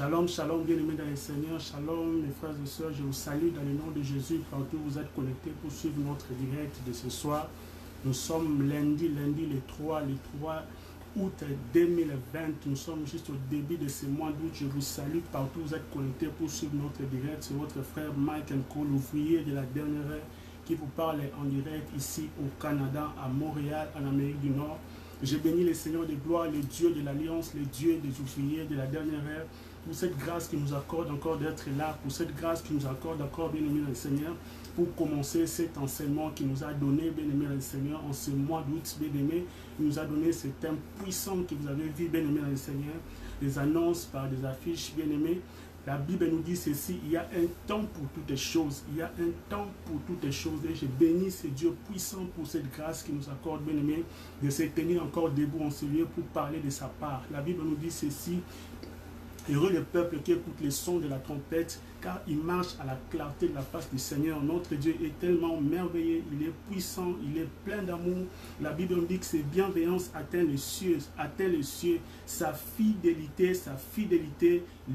Shalom, shalom, bien-aimés dans le Seigneur. Shalom, mes frères et sœurs. Je vous salue dans le nom de Jésus. Partout où vous êtes connectés pour suivre notre direct de ce soir. Nous sommes lundi le 3 août 2020. Nous sommes juste au début de ce mois d'août. Je vous salue partout où vous êtes connectés pour suivre notre direct. C'est votre frère Mike Cole, l'ouvrier de la dernière heure, qui vous parle en direct ici au Canada, à Montréal, en Amérique du Nord. Je bénis le Seigneur de gloire, le Dieu de l'Alliance, le Dieu des ouvriers de la dernière heure, pour cette grâce qui nous accorde encore d'être là, pour cette grâce qui nous accorde encore, bien-aimé dans le Seigneur, pour commencer cet enseignement qui nous a donné, bien-aimé dans le Seigneur, en ce mois d'août, bien-aimé. Il nous a donné ce thème puissant que vous avez vu, bien-aimé dans le Seigneur, des annonces par des affiches, bien-aimé. La Bible nous dit ceci, il y a un temps pour toutes les choses. Il y a un temps pour toutes les choses. Et je bénis ce Dieu puissant pour cette grâce qui nous accorde, bien-aimé, de se tenir encore debout en ce lieu pour parler de sa part. La Bible nous dit ceci, heureux le peuple qui écoute les sons de la trompette, car il marche à la clarté de la face du Seigneur. Notre Dieu est tellement merveilleux, il est puissant, il est plein d'amour. La Bible nous dit que ses bienveillances atteignent les cieux, sa fidélité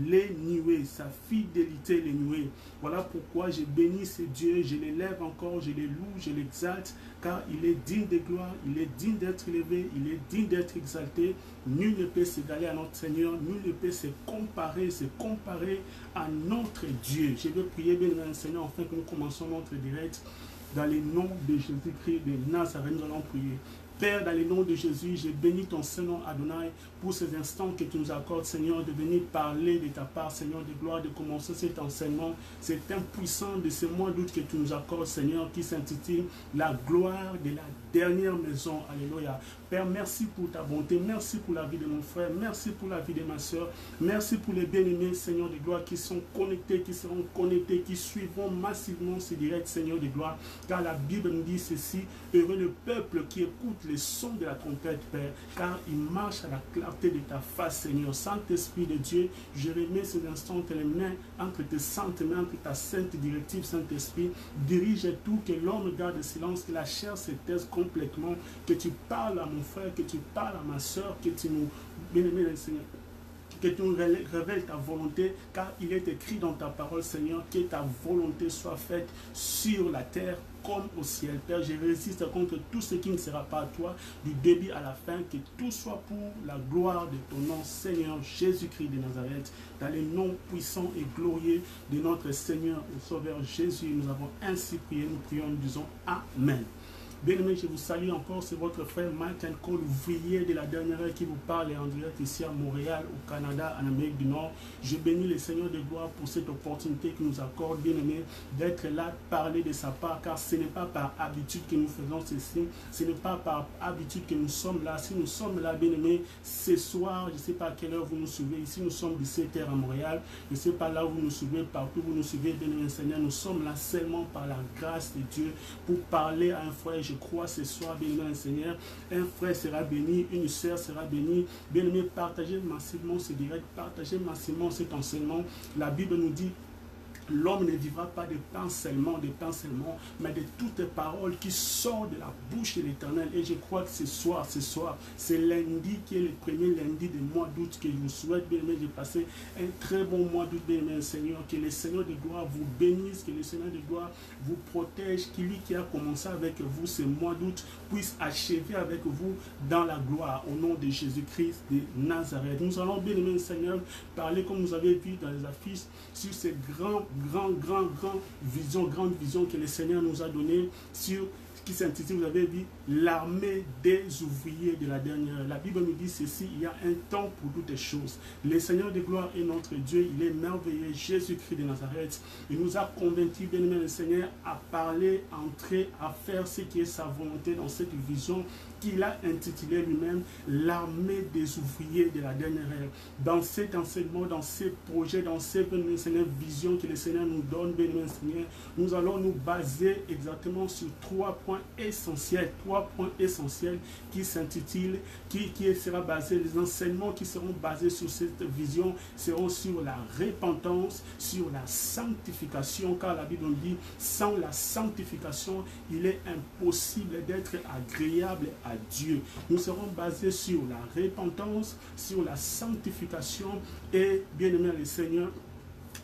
les nuées, sa fidélité les nuées. Voilà pourquoi je bénis ce Dieu, je l'élève encore, je le loue, je l'exalte, car il est digne de gloire, il est digne d'être élevé, il est digne d'être exalté. Nul ne peut s'égaler à notre Seigneur, nul ne peut se comparer à notre Dieu. Je veux prier bien le Seigneur afin que nous commençons notre direct. Dans le nom de Jésus-Christ de Nazareth, nous allons prier. Père, dans le nom de Jésus, je bénis ton Seigneur Adonai pour ces instants que tu nous accordes, Seigneur, de venir parler de ta part, Seigneur, de gloire, de commencer cet enseignement, cet impuissant de ce mois d'août que tu nous accordes, Seigneur, qui s'intitule La gloire de la dernière maison. Alléluia. Père, merci pour ta bonté, merci pour la vie de mon frère, merci pour la vie de ma soeur, merci pour les bien-aimés, Seigneur de gloire, qui sont connectés, qui seront connectés, qui suivront massivement ce direct, Seigneur de gloire, car la Bible nous dit ceci, heureux le peuple qui écoute les sons de la trompette, Père, car il marche à la clarté de ta face, Seigneur. Saint-Esprit de Dieu, je remets ces instants entre les mains, entre tes saintes mains, entre ta sainte directive, Saint-Esprit, dirige tout, que l'homme garde le silence, que la chair se taise complètement, que tu parles à mon frère, que tu parles à ma soeur, que tu nous, bien-aimé le Seigneur, que tu nous révèles ta volonté, car il est écrit dans ta parole, Seigneur, que ta volonté soit faite sur la terre comme au ciel. Père, je résiste contre tout ce qui ne sera pas à toi, du début à la fin, que tout soit pour la gloire de ton nom, Seigneur Jésus-Christ de Nazareth, dans le nom puissant et glorieux de notre Seigneur et Sauveur Jésus. Nous avons ainsi prié, nous prions, nous disons Amen. Bien-aimés, je vous salue encore, c'est votre frère Mike Cole, l'ouvrier de la dernière heure qui vous parle en direct ici à Montréal, au Canada, en Amérique du Nord. Je bénis le Seigneur de gloire pour cette opportunité qu'il nous accorde, bien-aimés, d'être là, parler de sa part, car ce n'est pas par habitude que nous faisons ceci, ce n'est pas par habitude que nous sommes là. Si nous sommes là, bien-aimés, ce soir, je ne sais pas à quelle heure vous nous suivez, ici nous sommes 17h à Montréal, je ne sais pas là où vous nous suivez, partout où vous nous suivez, bien-aimés, Seigneur, nous sommes là seulement par la grâce de Dieu pour parler à un frère. Je crois ce soir, bien-aimé Seigneur, un frère sera béni, une sœur sera bénie. Bien-aimé, partagez massivement ce direct, partagez massivement cet enseignement. La Bible nous dit, l'homme ne vivra pas de pain seulement, mais de toutes les paroles qui sortent de la bouche de l'Éternel. Et je crois que ce soir, c'est lundi qui est le premier lundi du mois d'août que je vous souhaite, bien aimé, de passer un très bon mois d'août, bien aimé Seigneur. Que le Seigneur de gloire vous bénisse, que le Seigneur de gloire vous protège, qu'il lui qui a commencé avec vous ce mois d'août puisse achever avec vous dans la gloire, au nom de Jésus-Christ de Nazareth. Nous allons, bien aimé Seigneur, parler, comme vous avez vu dans les affiches, sur ces grande vision que le Seigneur nous a donnée sur qui s'intitule, vous avez dit, l'armée des ouvriers de la dernière heure. La Bible nous dit ceci, il y a un temps pour toutes les choses. Le Seigneur de gloire est notre Dieu, il est merveilleux, Jésus-Christ de Nazareth. Il nous a convaincus, bien aimé le Seigneur, à parler, à entrer, à faire ce qui est sa volonté dans cette vision qu'il a intitulée lui-même l'armée des ouvriers de la dernière heure. Dans cet enseignement, dans ces projets, dans ces visions que le Seigneur nous donne, bien aimé Seigneur, nous allons nous baser exactement sur trois points essentiels, qui s'intitulent, qui sera basé, les enseignements qui seront basés sur cette vision seront sur la repentance, sur la sanctification, car la Bible nous dit, sans la sanctification, il est impossible d'être agréable à Dieu. Nous serons basés sur la repentance, sur la sanctification et, bien aimé le Seigneur,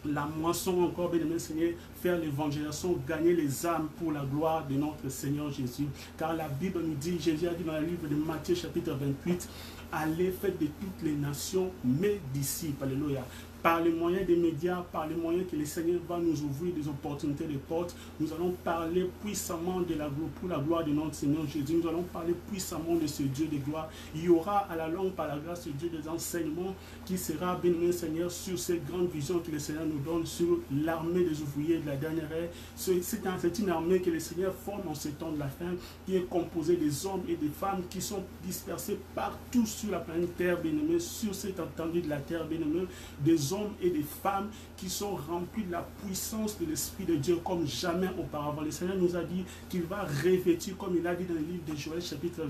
la moisson encore, bien aimé Seigneur, faire l'évangélisation, gagner les âmes pour la gloire de notre Seigneur Jésus. Car la Bible nous dit, Jésus a dit dans le livre de Matthieu chapitre 28, allez, faites de toutes les nations mes disciples. Alléluia. Par les moyens des médias, par les moyens que le Seigneur va nous ouvrir des opportunités, des portes, nous allons parler puissamment de la gloire, pour la gloire de notre Seigneur Jésus. Nous allons parler puissamment de ce Dieu de gloire. Il y aura à la longue, par la grâce de Dieu, des enseignements qui sera, béni Seigneur, sur cette grande vision que le Seigneur nous donne, sur l'armée des ouvriers de la dernière ère. C'est une armée que le Seigneur forme en ce temps de la fin, qui est composée des hommes et des femmes qui sont dispersés partout sur la planète Terre, bien-aimés, sur cette étendue de la terre, bien-aimés, des hommes et des femmes qui sont remplis de la puissance de l'Esprit de Dieu comme jamais auparavant. Le Seigneur nous a dit qu'il va revêtir, comme il a dit dans le livre de Joël, chapitre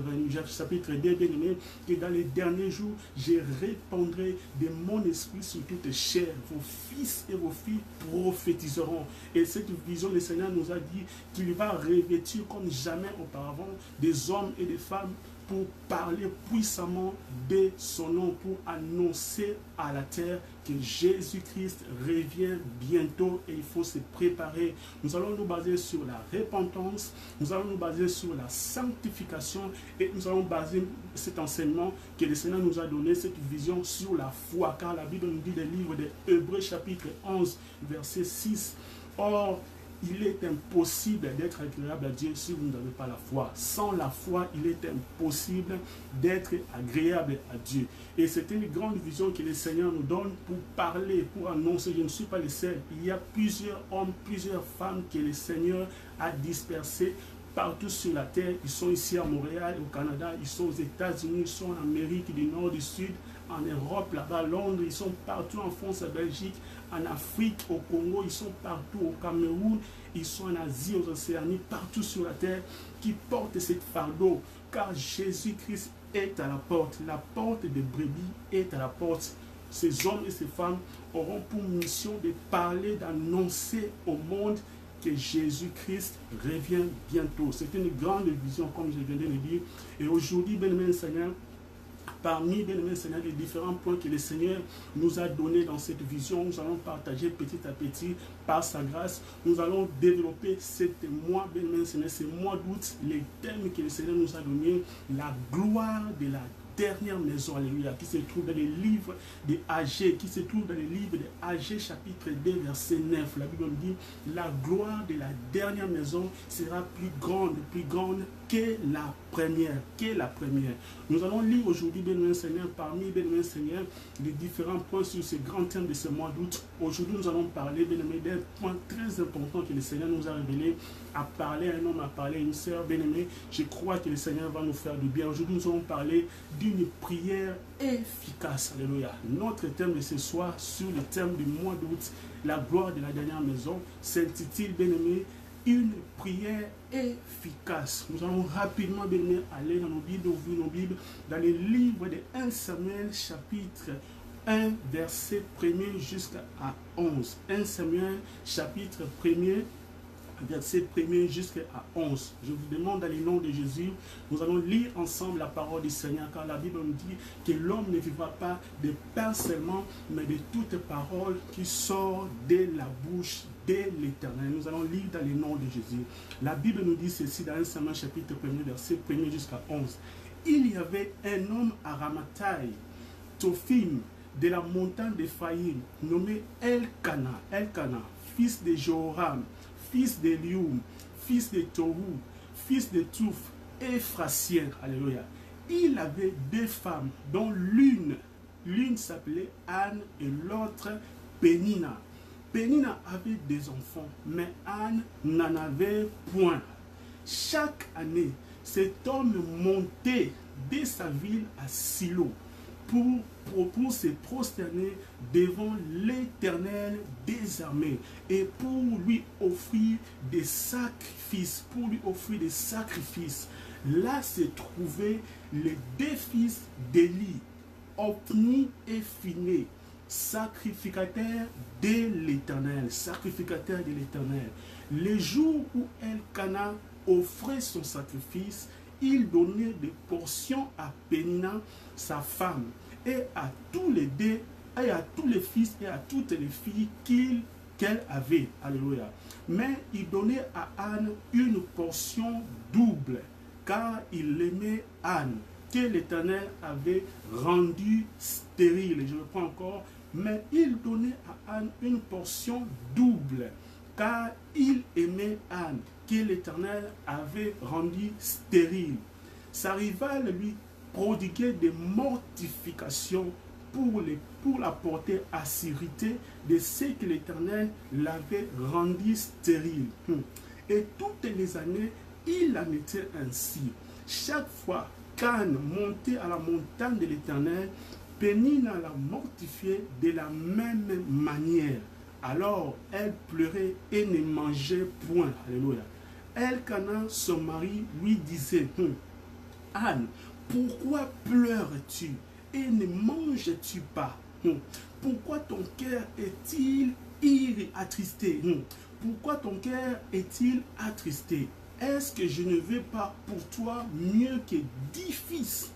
2, bien-aimé, que dans les derniers jours, je répandrai de mon esprit sur toute chair. Vos fils et vos filles prophétiseront. Et cette vision, le Seigneur nous a dit qu'il va revêtir comme jamais auparavant des hommes et des femmes pour parler puissamment de son nom, pour annoncer à la terre que Jésus-Christ revient bientôt et il faut se préparer. Nous allons nous baser sur la repentance, nous allons nous baser sur la sanctification et nous allons baser cet enseignement que le Seigneur nous a donné, cette vision sur la foi, car la Bible nous dit dans le livre de Hébreux chapitre 11, verset 6, or, il est impossible d'être agréable à Dieu si vous n'avez pas la foi. Sans la foi, il est impossible d'être agréable à Dieu. Et c'est une grande vision que le Seigneur nous donne pour parler, pour annoncer. Je ne suis pas le seul. Il y a plusieurs hommes, plusieurs femmes que le Seigneur a dispersés partout sur la terre. Ils sont ici à Montréal, au Canada, ils sont aux États-Unis, ils sont en Amérique du Nord, du Sud, en Europe, là-bas, à Londres, ils sont partout en France, en Belgique, en Afrique, au Congo, ils sont partout au Cameroun, ils sont en Asie, aux Océanies, partout sur la terre, qui portent cette fardeau, car Jésus-Christ est à la porte des brebis est à la porte. Ces hommes et ces femmes auront pour mission de parler, d'annoncer au monde que Jésus-Christ revient bientôt. C'est une grande vision, comme je viens de le dire. Et aujourd'hui, bien-aimé Seigneur, parmi, bien-aimé Seigneur, les différents points que le Seigneur nous a donnés dans cette vision, nous allons partager petit à petit par sa grâce. Nous allons développer ce mois, bien-aimé Seigneur, ce mois d'août, les thèmes que le Seigneur nous a donnés, la gloire de la dernière maison, alléluia, qui se trouve dans les livres de Agé, qui se trouve dans les livres de Agé, chapitre 2, verset 9. La Bible dit, la gloire de la dernière maison sera plus grande que la première. Nous allons lire aujourd'hui, bien-aimé Seigneur, parmi, bien-aimé Seigneur, les différents points sur ce grand thème de ce mois d'août. Aujourd'hui, nous allons parler, bien-aimé, d'un point très important que le Seigneur nous a révélé, à parler à un homme, à parler à une sœur, bien-aimé. Je crois que le Seigneur va nous faire du bien. Aujourd'hui, nous allons parler d'une prière efficace. Alléluia. Notre thème de ce soir, sur le thème du mois d'août, la gloire de la dernière maison, s'intitule, bien-aimé, une prière efficace. Nous allons rapidement, bien-aimé, aller dans nos Bibles, ouvrir nos Bibles, dans les livres de 1 Samuel, chapitre 1, verset 1er jusqu'à 11. 1 Samuel, chapitre 1er, verset 1er jusqu'à 11. Je vous demande dans le nom de Jésus, nous allons lire ensemble la parole du Seigneur, car la Bible nous dit que l'homme ne vivra pas de pain seulement, mais de toute parole qui sort de la bouche de l'Éternel. Nous allons lire dans le nom de Jésus. La Bible nous dit ceci dans 1 Samuel chapitre 1er, verset 1er jusqu'à 11. Il y avait un homme à Ramathaï, Tophim, de la montagne d'Éphraïm, nommé Elkana, fils de Joram, fils de Lium, fils de Tohu, fils de Touf, Ephrasien. Alléluia. Il avait deux femmes, dont l'une s'appelait Anne et l'autre Pénina. Pénina avait des enfants, mais Anne n'en avait point. Chaque année, cet homme montait de sa ville à Silo pour se prosterner devant l'Éternel des armées et pour lui offrir des sacrifices, Là se trouvaient les deux fils d'Élie, Hophni et Phiné, sacrificateurs de l'Éternel, Les jours où Elkana offrait son sacrifice, il donnait des portions à Pénina, sa femme, et à tous les deux, et à tous les fils et à toutes les filles qu'elle avait. Alléluia. Mais il donnait à Anne une portion double, car il aimait Anne, que l'Éternel avait rendue stérile. Je reprends encore. Mais il donnait à Anne une portion double, car il aimait Anne, que l'Éternel avait rendue stérile. Sa rivale lui prodiguait des mortifications pour la porter à s'irriter de ce que l'Éternel l'avait rendu stérile. Et toutes les années, il en était ainsi. Chaque fois qu'Anne montait à la montagne de l'Éternel, Pénina la mortifiait de la même manière. Alors elle pleurait et ne mangeait point. Alléluia. Elkana, son mari, lui disait, Anne, pourquoi pleures-tu et ne manges-tu pas? Pourquoi ton cœur est-il attristé? Pourquoi ton cœur est-il attristé? Est-ce que je ne veux pas pour toi mieux que 10 fils?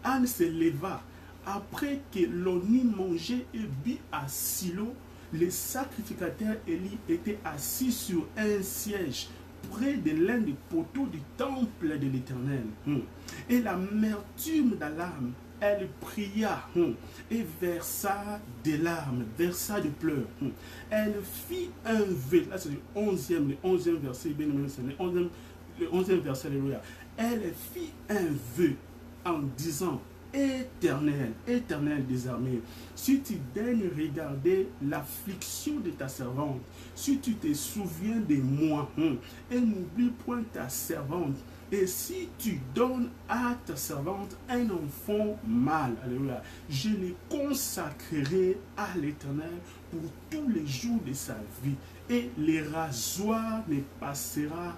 Anne se leva. Après que l'on eut mangé et bu à Silo, les sacrificateurs Élie étaient assis sur un siège près de l'un des poteaux du temple de l'Éternel. Et l'amertume de l'âme, elle pria et versa des larmes, versa des pleurs. Elle fit un vœu. Là c'est le 11e verset, bien aimé, le 11e verset, alléluia. Elle fit un vœu en disant, Éternel, Éternel des armées, si tu daignes regarder l'affliction de ta servante, si tu te souviens de moi, et n'oublie point ta servante, et si tu donnes à ta servante un enfant mâle, alléluia, je le consacrerai à l'Éternel pour tous les jours de sa vie, et le rasoir ne passera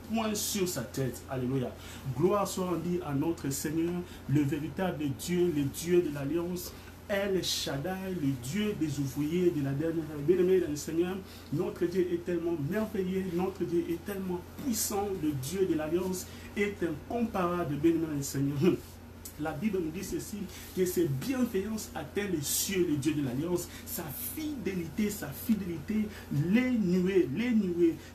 point sur sa tête. Alléluia. Gloire soit rendue à notre Seigneur, le véritable Dieu, le Dieu de l'Alliance, El Shaddai, le Dieu des ouvriers de la dernière. Bien-aimé dans le Seigneur, notre Dieu est tellement merveilleux, notre Dieu est tellement puissant, le Dieu de l'Alliance est incomparable, bien-aimé dans le Seigneur. La Bible nous dit ceci, que ses bienveillances atteignent les cieux, le Dieu de l'Alliance, sa fidélité, les nuées.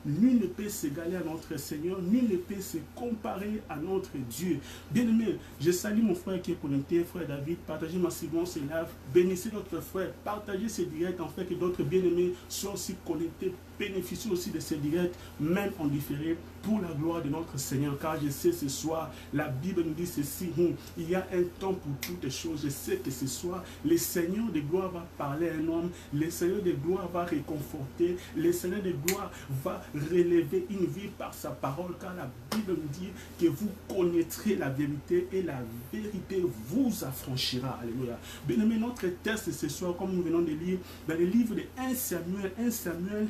Nul ne peut s'égaler à notre Seigneur, nul ne peut se comparer à notre Dieu. Bien-aimé, je salue mon frère qui est connecté, frère David, partagez massivement ce live, bénissez notre frère, partagez ces directs, en fait que d'autres bien-aimés soient aussi connectés, bénéficient aussi de ces directs, même en différé, pour la gloire de notre Seigneur, car je sais ce soir, la Bible nous dit ceci, il y a un temps pour toutes choses. Je sais que ce soir, le Seigneur de gloire va parler à un homme, le Seigneur de gloire va réconforter, le Seigneur de gloire va relever une vie par sa parole, car la Bible nous dit que vous connaîtrez la vérité et la vérité vous affranchira. Alléluia. Bien-aimé, notre texte ce soir, comme nous venons de lire, dans le livre de 1 Samuel,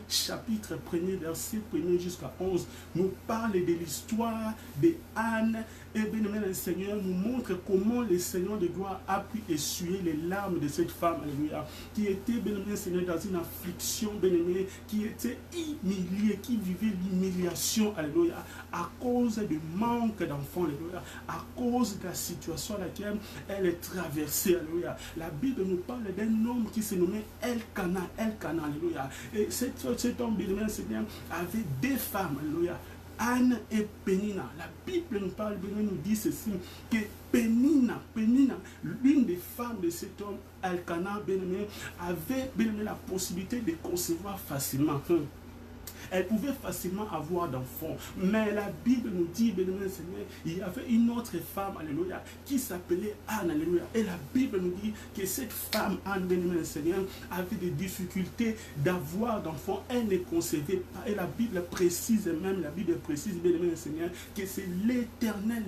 chapitre 1er, verset 1er jusqu'à 11, nous parle de l'histoire de Anne. Et bien-aimé, le Seigneur nous montre comment le Seigneur de gloire a pu essuyer les larmes de cette femme, alléluia, qui était, bien-aimé, Seigneur, dans une affliction, bien-aimé, qui était humiliée, qui vivait l'humiliation, alléluia, à cause du manque d'enfants, alléluia, à cause de la situation à laquelle elle est traversée, alléluia. La Bible nous parle d'un homme qui se nommait Elkana, alléluia. Et cet homme, bien-aimé, Seigneur, avait deux femmes, alléluia, Anne et Pénina. La Bible nous parle, nous dit ceci, que Pénina, l'une des femmes de cet homme, Elkana, avait la possibilité de concevoir facilement. Elle pouvait facilement avoir d'enfants. Mais la Bible nous dit, bien aimé Seigneur, il y avait une autre femme, alléluia, qui s'appelait Anne, alléluia. Et la Bible nous dit que cette femme, Anne, bien aimé Seigneur, avait des difficultés d'avoir d'enfants. Elle ne concevait pas. Et la Bible précise même, la Bible précise, bien aimé Seigneur, que c'est l'Éternel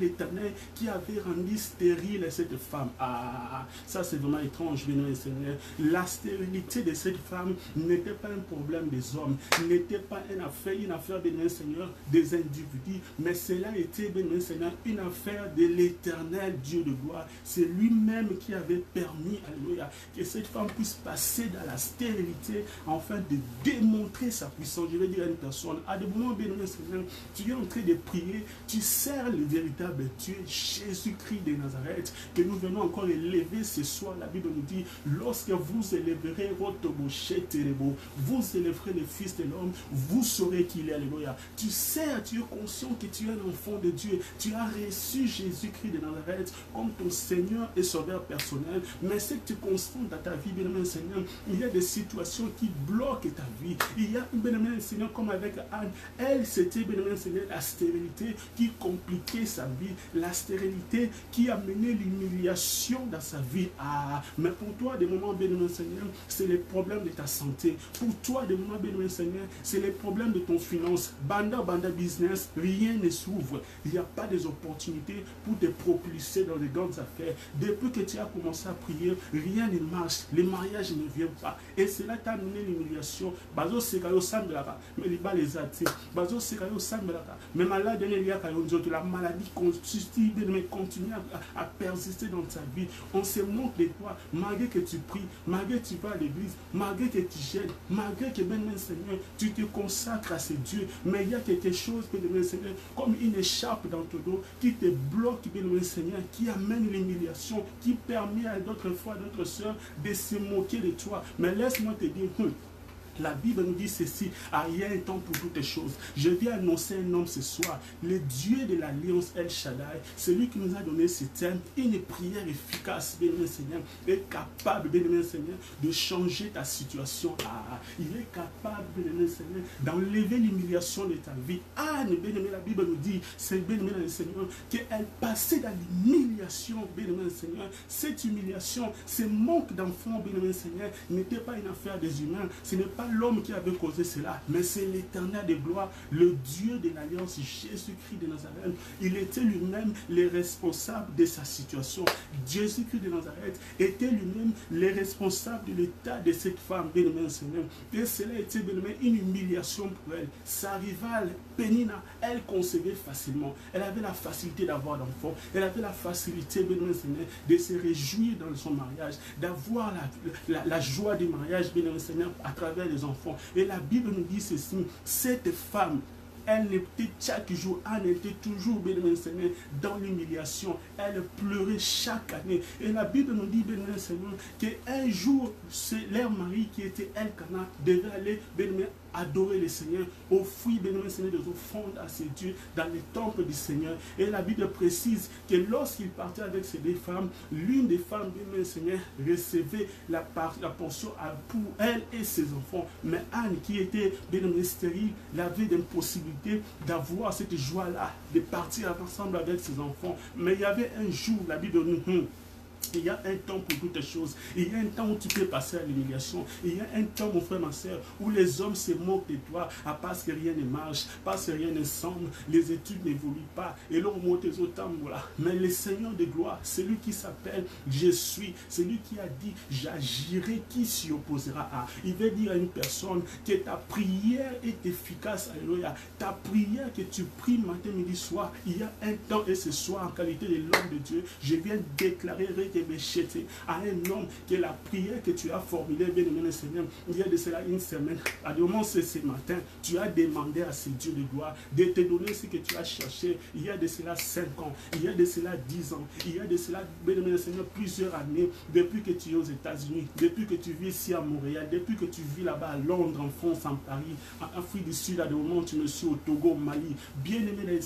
qui avait rendu stérile cette femme. Ah, ça c'est vraiment étrange, bien aimé Seigneur. La stérilité de cette femme n'était pas un problème des hommes, n'était pas une affaire, bien aimé Seigneur, des individus, mais cela était, bien aimé Seigneur, une affaire de l'Éternel Dieu de gloire. C'est lui-même qui avait permis, alléluia, que cette femme puisse passer dans la stérilité, afin de démontrer sa puissance. Je vais dire à une personne, à des moments, bien aimé Seigneur, tu es en train de prier, tu sers le véritable Dieu, Jésus-Christ de Nazareth, que nous venons encore élever ce soir. La Bible nous dit, lorsque vous élèverez votre boucher terrible, vous élèverez le Fils de l'homme, vous saurez qu'il est, alléluia. Tu sers, tu es conscient que tu es un enfant de Dieu, tu as reçu Jésus-Christ de Nazareth comme ton Seigneur et Sauveur personnel, mais c'est que tu constates dans ta vie, bien aimé Seigneur, il y a des situations qui bloquent ta vie. Il y a, bien aimé Seigneur, comme avec Anne, elle, c'était, bien aimé Seigneur, la stérilité qui compliquait sa vie, la stérilité qui amenait l'humiliation dans sa vie. Ah, mais pour toi, des moments, bien aimé Seigneur, c'est les problèmes de ta santé. Pour toi, des moments, bien aimé Seigneur, c'est les problèmes de ton finance. Banda business, rien ne s'ouvre. Il n'y a pas des opportunités pour te propulser dans les grandes affaires. Depuis que tu as commencé à prier, rien ne marche. Les mariages ne viennent pas. Et cela t'a amené l'humiliation. Bazo Sekayo Sambelaka, mais les bas les athées. Bazo Sekayo Sambelaka, mais malade, la maladie continue à persister dans ta vie. On se moque de toi, malgré que tu pries, malgré que tu vas à l'église, malgré que tu gênes, malgré que, bien Seigneur, tu te consacres à ce Dieu. Mais il y a quelque chose, bien Seigneur, comme une écharpe dans ton dos qui te bloque, bien Seigneur, qui amène l'humiliation, qui permet à d'autres fois, d'autres sœurs de se moquer de toi. Mais laisse-moi te dire, la Bible nous dit ceci, il y a un temps pour toutes choses. Je viens annoncer un homme ce soir, le Dieu de l'Alliance El Shaddai, celui qui nous a donné ce thème, une prière efficace, bien-aimé Seigneur, est capable, bien-aimé Seigneur, de changer ta situation. Il est capable, bien-aimé Seigneur, d'enlever l'humiliation de ta vie. Anne, bien-aimé, la Bible nous dit, c'est bien-aimé Seigneur, qu'elle passait dans l'humiliation, bien-aimé Seigneur. Cette humiliation, ce manque d'enfants, bien-aimé Seigneur, n'était pas une affaire des humains, ce n'est pas l'homme qui avait causé cela, mais c'est l'Éternel de gloire, le Dieu de l'Alliance, Jésus-Christ de Nazareth. Il était lui-même le responsable de sa situation. Jésus-Christ de Nazareth était lui-même le responsable de l'état de cette femme, bien-aimée Seigneur. Et cela était, bien-aimé, une humiliation pour elle. Sa rivale, Pénina, elle concevait facilement. Elle avait la facilité d'avoir d'enfants. Elle avait la facilité, bien-aimé Seigneur, de se réjouir dans son mariage, d'avoir la joie du mariage, bien-aimé Seigneur, à travers les enfants. Et la Bible nous dit ceci, cette femme, elle était chaque jour, elle était toujours, bien-aimé Seigneur, dans l'humiliation. Elle pleurait chaque année. Et la Bible nous dit, bien-aimé Seigneur, qu'un jour, leur mari qui était Elkana devait aller, bien-aimé, adorer le Seigneur, offrir, bien-aimé Seigneur, des offrandes à ses dieux dans le temple du Seigneur. Et la Bible précise que lorsqu'il partait avec ces deux femmes, l'une des femmes, bien-aimé Seigneur, recevait la portion pour elle et ses enfants. Mais Anne, qui était, bien-aimé, stérile, avait l'impossibilité d'avoir cette joie-là, de partir ensemble avec ses enfants. Mais il y avait un jour, la Bible nous il y a un temps pour toutes choses. Il y a un temps où tu peux passer à l'humiliation. Il y a un temps, mon frère, ma soeur, où les hommes se moquent de toi parce que rien ne marche, parce que rien ne semble, les études n'évoluent pas. Et l'on monte les autres voilà. Mais le Seigneur de gloire, celui qui s'appelle Je suis, celui qui a dit j'agirai, qui s'y opposera à. Il veut dire à une personne que ta prière est efficace. Alléluia. Ta prière que tu pries matin, midi, soir, il y a un temps et ce soir, en qualité de l'homme de Dieu, je viens déclarer à un homme que la prière que tu as formulée, bien aimé Seigneur, il y a de cela une semaine, à du moment c'est ce matin, tu as demandé à ce Dieu de gloire de te donner ce que tu as cherché. Il y a de cela 5 ans, il y a de cela 10 ans, il y a de cela, bien aimé Seigneur, plusieurs années, depuis que tu es aux États-Unis, depuis que tu vis ici à Montréal, depuis que tu vis là-bas à Londres, en France, en Paris, en Afrique du Sud, à des moments où tu me suis au Togo, au Mali. Bien aimé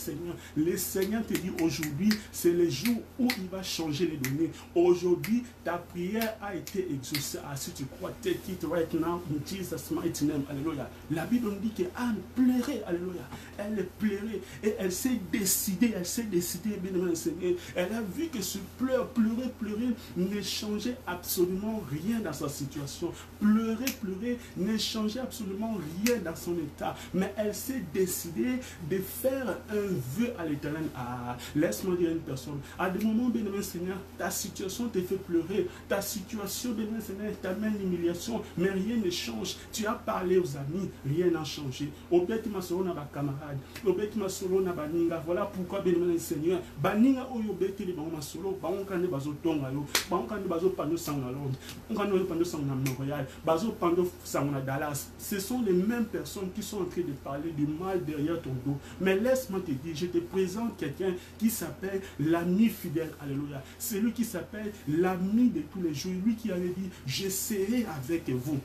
le Seigneur te dit aujourd'hui, c'est le jour où il va changer les données. Aujourd'hui, ta prière a été exaucée. Ah, si tu crois, take it right now in Jesus' mighty name. Alléluia. La Bible nous dit qu'Anne pleurait. Alléluia. Elle pleurait et elle s'est décidée. Bien-aimé Seigneur. Elle a vu que ce pleurer ne changeait absolument rien dans sa situation. Pleurer ne changeait absolument rien dans son état. Mais elle s'est décidée de faire un vœu à l'Éternel. Ah, laisse-moi dire à une personne. À des moments, bien-aimé Seigneur, ta situation te fait pleurer. Ta situation, bien-aimé Seigneur, t'amène l'humiliation. Mais rien ne change. Tu as parlé aux amis, rien n'a changé. Obeti masolo na ba camarade. Obeti masolo na baninga. Voilà pourquoi, bien-aimé Seigneur, baninga oyo obeti li bango masolo, bango kande bazo tonga yo, bango kande bazo pando sanga Londres, bango kande pando sanga Montréal, bazo pando sanga Dallas. Ce sont les mêmes personnes qui sont en train de parler du mal derrière ton dos. Mais laisse-moi te dire, je te présente quelqu'un qui s'appelle l'ami fidèle. Alléluia. C'est lui qui s'appelle l'ami de tous les jours. Lui qui avait dit, je serai avec vous.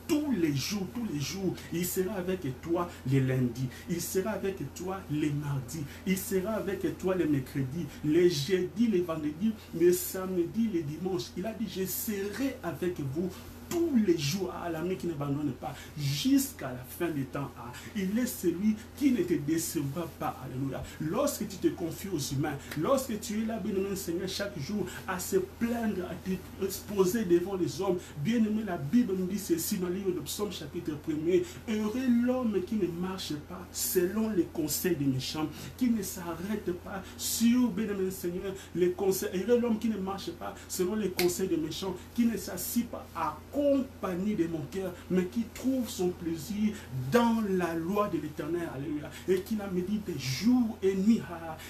Tous les jours, il sera avec toi les lundis, il sera avec toi les mardis, il sera avec toi les mercredis, les jeudis, les vendredis, les samedis, les dimanches. Il a dit, je serai avec vous tous les jours. À l'ami qui n'abandonne pas jusqu'à la fin des temps. Il est celui qui ne te décevra pas. Alléluia. Lorsque tu te confies aux humains, lorsque tu es là, bien-aimé Seigneur, chaque jour à se plaindre, à te exposer devant les hommes, bien-aimé, la Bible nous dit ceci dans le livre de Psaume chapitre 1er. Heureux l'homme qui ne marche pas selon les conseils des méchants, qui ne s'arrête pas sur, bien-aimé Seigneur, les conseils. Heureux l'homme qui ne marche pas selon les conseils des méchants, qui ne s'assit pas à compagnie de mon cœur, mais qui trouve son plaisir dans la loi de l'Éternel. Alléluia. Et qui la médite jour et nuit.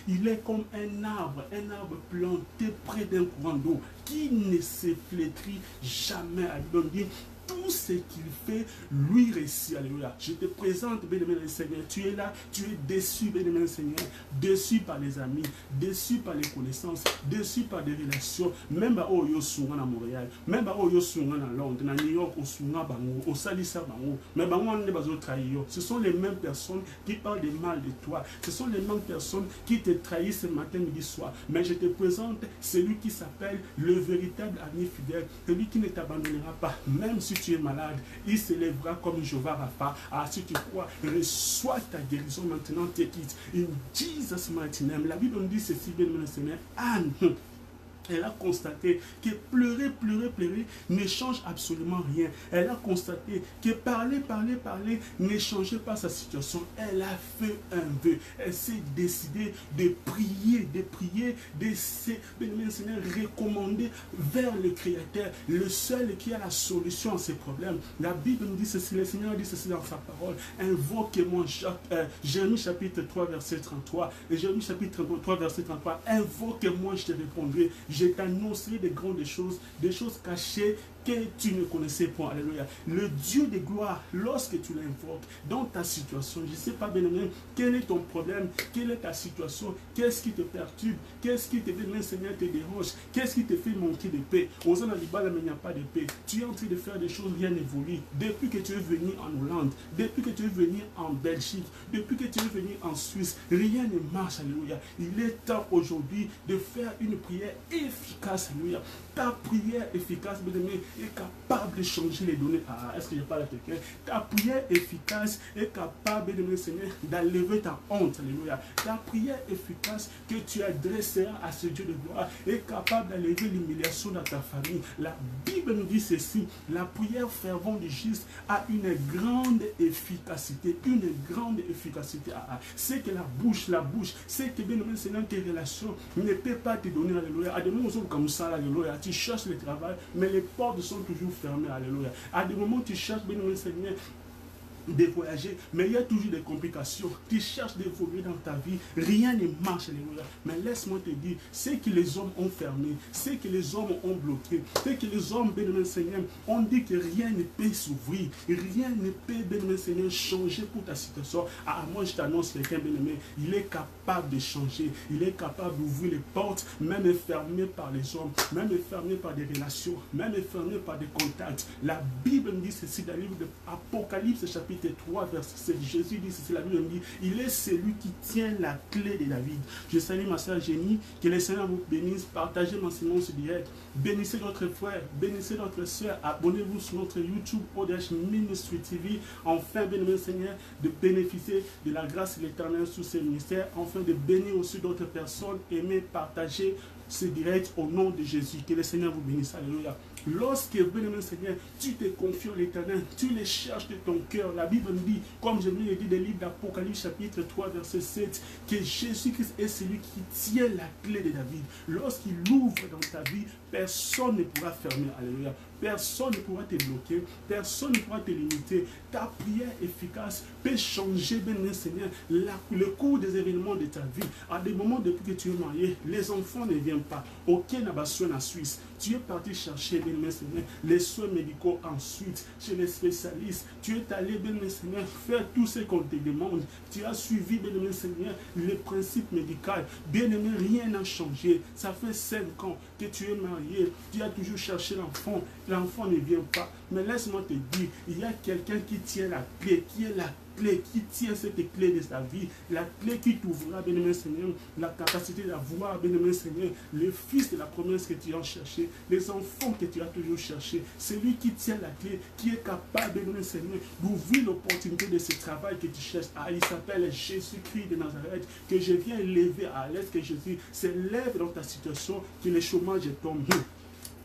Il est comme un arbre planté près d'un courant d'eau, qui ne se flétrit jamais. Alléluia. Tout ce qu'il fait lui réussit. Alléluia. Je te présente, bien-aimé Seigneur. Tu es là, tu es déçu, bien-aimé Seigneur. Déçu par les amis, déçu par les connaissances, déçu par des relations. Même à Oyo Sunga à Montréal, même à Oyo Sunga à Londres, à New York, au Sunga Bango, au Salissa Bango. Mais Bango on ne trahir. Ce sont les mêmes personnes qui parlent de mal de toi. Ce sont les mêmes personnes qui te trahissent ce matin, midi, soir. Mais je te présente celui qui s'appelle le véritable ami fidèle, celui qui ne t'abandonnera pas, même si tu es malade, il se lèvera comme Jéhovah Rapha. Ah, si tu crois, reçois ta guérison maintenant, take it. In Jesus' mighty name. La Bible nous dit ceci, bien aimé Seigneur. Anne, elle a constaté que pleurer ne change absolument rien. Elle a constaté que parler ne changeait pas sa situation. Elle a fait un vœu. Elle s'est décidée de prier, de se recommander vers le Créateur, le seul qui a la solution à ses problèmes. La Bible nous dit ceci, le Seigneur dit ceci dans sa parole. Invoquez-moi, Jérémie chapitre 3, verset 33. Et Jérémie chapitre 3, verset 33. Invoquez-moi, je te répondrai. Je t'annoncerai des choses cachées que tu ne connaissais pas. Alléluia. Le Dieu de gloire, lorsque tu l'invoques dans ta situation, je ne sais pas, bien aimé, quel est ton problème, quelle est ta situation, qu'est-ce qui te perturbe, qu'est-ce qui te fait, Seigneur, te dérange, qu'est-ce qui te fait manquer de paix. Aux gens du bal, mais il n'y a pas de paix. Tu es en train de faire des choses bien évoluées. Depuis que tu es venu en Hollande, depuis que tu es venu en Belgique, depuis que tu es venu en Suisse, rien ne marche. Alléluia. Il est temps aujourd'hui de faire une prière efficace. Alléluia. Ta prière efficace, bien aimé, est capable de changer les données. Ah, est-ce que je parle à quelqu'un? Ta prière efficace est capable, de Seigneur, d'enlever ta honte. Alléluia. Ta prière efficace que tu adresseras à ce Dieu de gloire est capable d'enlever l'humiliation dans ta famille. La Bible nous dit ceci: la prière fervente du juste a une grande efficacité. Une grande efficacité. C'est que la bouche, c'est que, bien aimé Seigneur, tes relations ne peuvent pas te donner. Alléluia. À des moments comme ça, alléluia, tu cherches le travail, mais les portes sont toujours fermées. Alléluia. À des moments, tu cherches, bien aimé Seigneur, de voyager, mais il y a toujours des complications. Tu cherches d'évoluer dans ta vie, rien ne marche. Alléluia. Mais laisse-moi te dire, c'est que les hommes ont fermé, c'est que les hommes ont bloqué, c'est que les hommes, bien-aimé Seigneur, ont dit que rien ne peut s'ouvrir, rien ne peut, bien-aimé Seigneur, changer pour ta situation. Ah, moi je t'annonce, quelqu'un, bien-aimé, il est capable de changer, il est capable d'ouvrir les portes, même fermées par les hommes, même fermées par des relations, même fermées par des contacts. La Bible me dit ceci dans le livre de Apocalypse chapitre chapitre 3, verset 7. Jésus dit, c'est la Bible dit, il est celui qui tient la clé de David. Je salue ma soeur Jenny, que le Seigneur vous bénisse. Partagez mon Simon sur direct. Bénissez notre frère, bénissez notre soeur. Abonnez-vous sur notre YouTube, ODH Ministry TV. Enfin, bénissez Seigneur, de bénéficier de la grâce de l'Éternel sous ces ministères. Enfin, de bénir aussi d'autres personnes. Aimez, partagez ce direct au nom de Jésus. Que le Seigneur vous bénisse. Alléluia. Lorsque, bien-aimé Seigneur, tu te confies à l'Éternel, tu les cherches de ton cœur. La Bible dit, comme je viens de dire dans le livre d'Apocalypse chapitre 3, verset 7, que Jésus-Christ est celui qui tient la clé de David. Lorsqu'il ouvre dans ta vie, personne ne pourra fermer. Alléluia. Personne ne pourra te bloquer, personne ne pourra te limiter. Ta prière efficace peut changer, bien Seigneur, le cours des événements de ta vie. À des moments depuis que tu es marié, les enfants ne viennent pas. Aucun n'a besoin en Suisse. Tu es parti chercher, bien Seigneur, les soins médicaux ensuite, chez les spécialistes. Tu es allé, bien Seigneur, faire tout ce qu'on te demande. Tu as suivi, bien Seigneur, les principes médicaux. Bien aimé, rien n'a changé. Ça fait 5 ans que tu es marié. Tu as toujours cherché l'enfant. L'enfant ne vient pas. Mais laisse-moi te dire, il y a quelqu'un qui tient la clé, qui est la clé, qui tient cette clé de sa vie, la clé qui t'ouvrira, bien-aimé Seigneur, la capacité d'avoir, bien-aimé Seigneur, le fils de la promesse que tu as cherché, les enfants que tu as toujours cherché, celui qui tient la clé, qui est capable, bien-aimé Seigneur, d'ouvrir l'opportunité de ce travail que tu cherches. Ah, il s'appelle Jésus-Christ de Nazareth, que je viens lever à l'aise que Jésus s'élève dans ta situation, que le chômage tombe.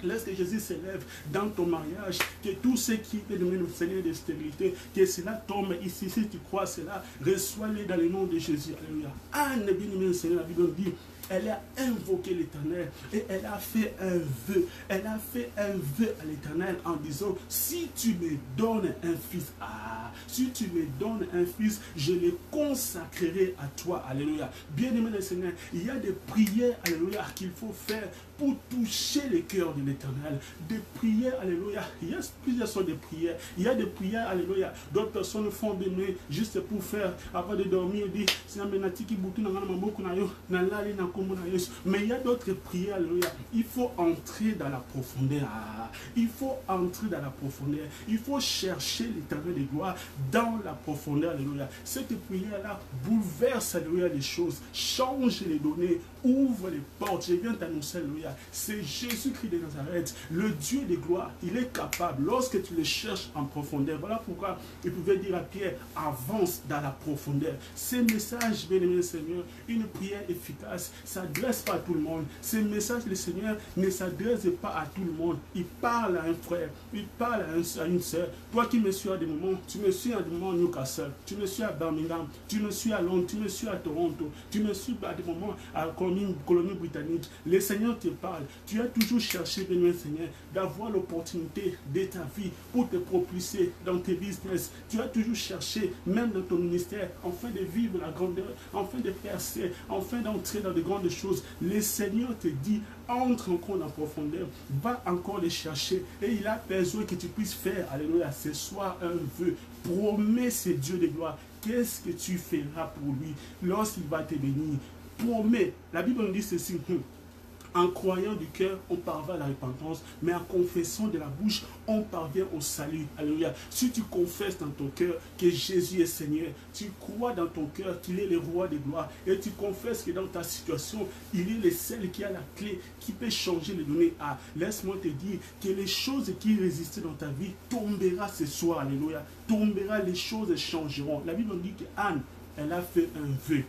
Laisse que Jésus s'élève dans ton mariage, que tout ce qui est de le Seigneur de stérilité, que cela tombe ici. Si tu crois cela, reçois-le dans le nom de Jésus. Alléluia. Anne, bien-aimé Seigneur, la Bible dit, elle a invoqué l'Éternel et elle a fait un vœu. Elle a fait un vœu à l'Éternel en disant, si tu me donnes un fils, si tu me donnes un fils, je le consacrerai à toi. Alléluia. Bien-aimé le Seigneur, il y a des prières, alléluia, qu'il faut faire pour toucher le cœur de l'Éternel. Des prières, alléluia. Il y a plusieurs sortes de prières. Il y a des prières, alléluia. D'autres personnes font des nuits juste pour faire, avant de dormir, dire, mais il y a d'autres prières, alléluia. Il faut entrer dans la profondeur. Il faut entrer dans la profondeur. Il faut chercher l'Éternel de gloire dans la profondeur, alléluia. Cette prière-là bouleverse, alléluia, les choses, change les données, ouvre les portes. Je viens t'annoncer, alléluia. C'est Jésus-Christ de Nazareth, le Dieu de gloire. Il est capable, lorsque tu le cherches en profondeur. Voilà pourquoi il pouvait dire à Pierre, avance dans la profondeur. Ces messages, bien-aimé Seigneur, une prière efficace, s'adresse pas à tout le monde. Ces messages, le Seigneur ne s'adresse pas à tout le monde. Il parle à un frère, il parle à une soeur. Toi qui me suis à des moments, tu me suis à des moments à Newcastle, tu me suis à Birmingham, tu me suis à Londres, tu me suis à Toronto, tu me suis à des moments à la colonie britannique. Le Seigneur te parle. Tu as toujours cherché, bien Seigneur, d'avoir l'opportunité de ta vie pour te propulser dans tes business. Tu as toujours cherché, même dans ton ministère, afin de vivre la grandeur, afin de percer, afin d'entrer dans de grandes choses. Le Seigneur te dit, entre encore en profondeur, va encore les chercher. Et il a besoin que tu puisses faire, alléluia, ce soir un vœu. Promets ce Dieu de gloire. Qu'est-ce que tu feras pour lui lorsqu'il va te bénir? Promets. La Bible nous dit ceci. En croyant du cœur, on parvient à la repentance, mais en confessant de la bouche, on parvient au salut. Alléluia. Si tu confesses dans ton cœur que Jésus est Seigneur, tu crois dans ton cœur qu'il est le roi de gloire, et tu confesses que dans ta situation, il est le seul qui a la clé, qui peut changer les données. Laisse-moi te dire que les choses qui résistaient dans ta vie tomberont ce soir. Alléluia. Tombera, les choses changeront. La Bible dit qu'Anne, elle a fait un vœu.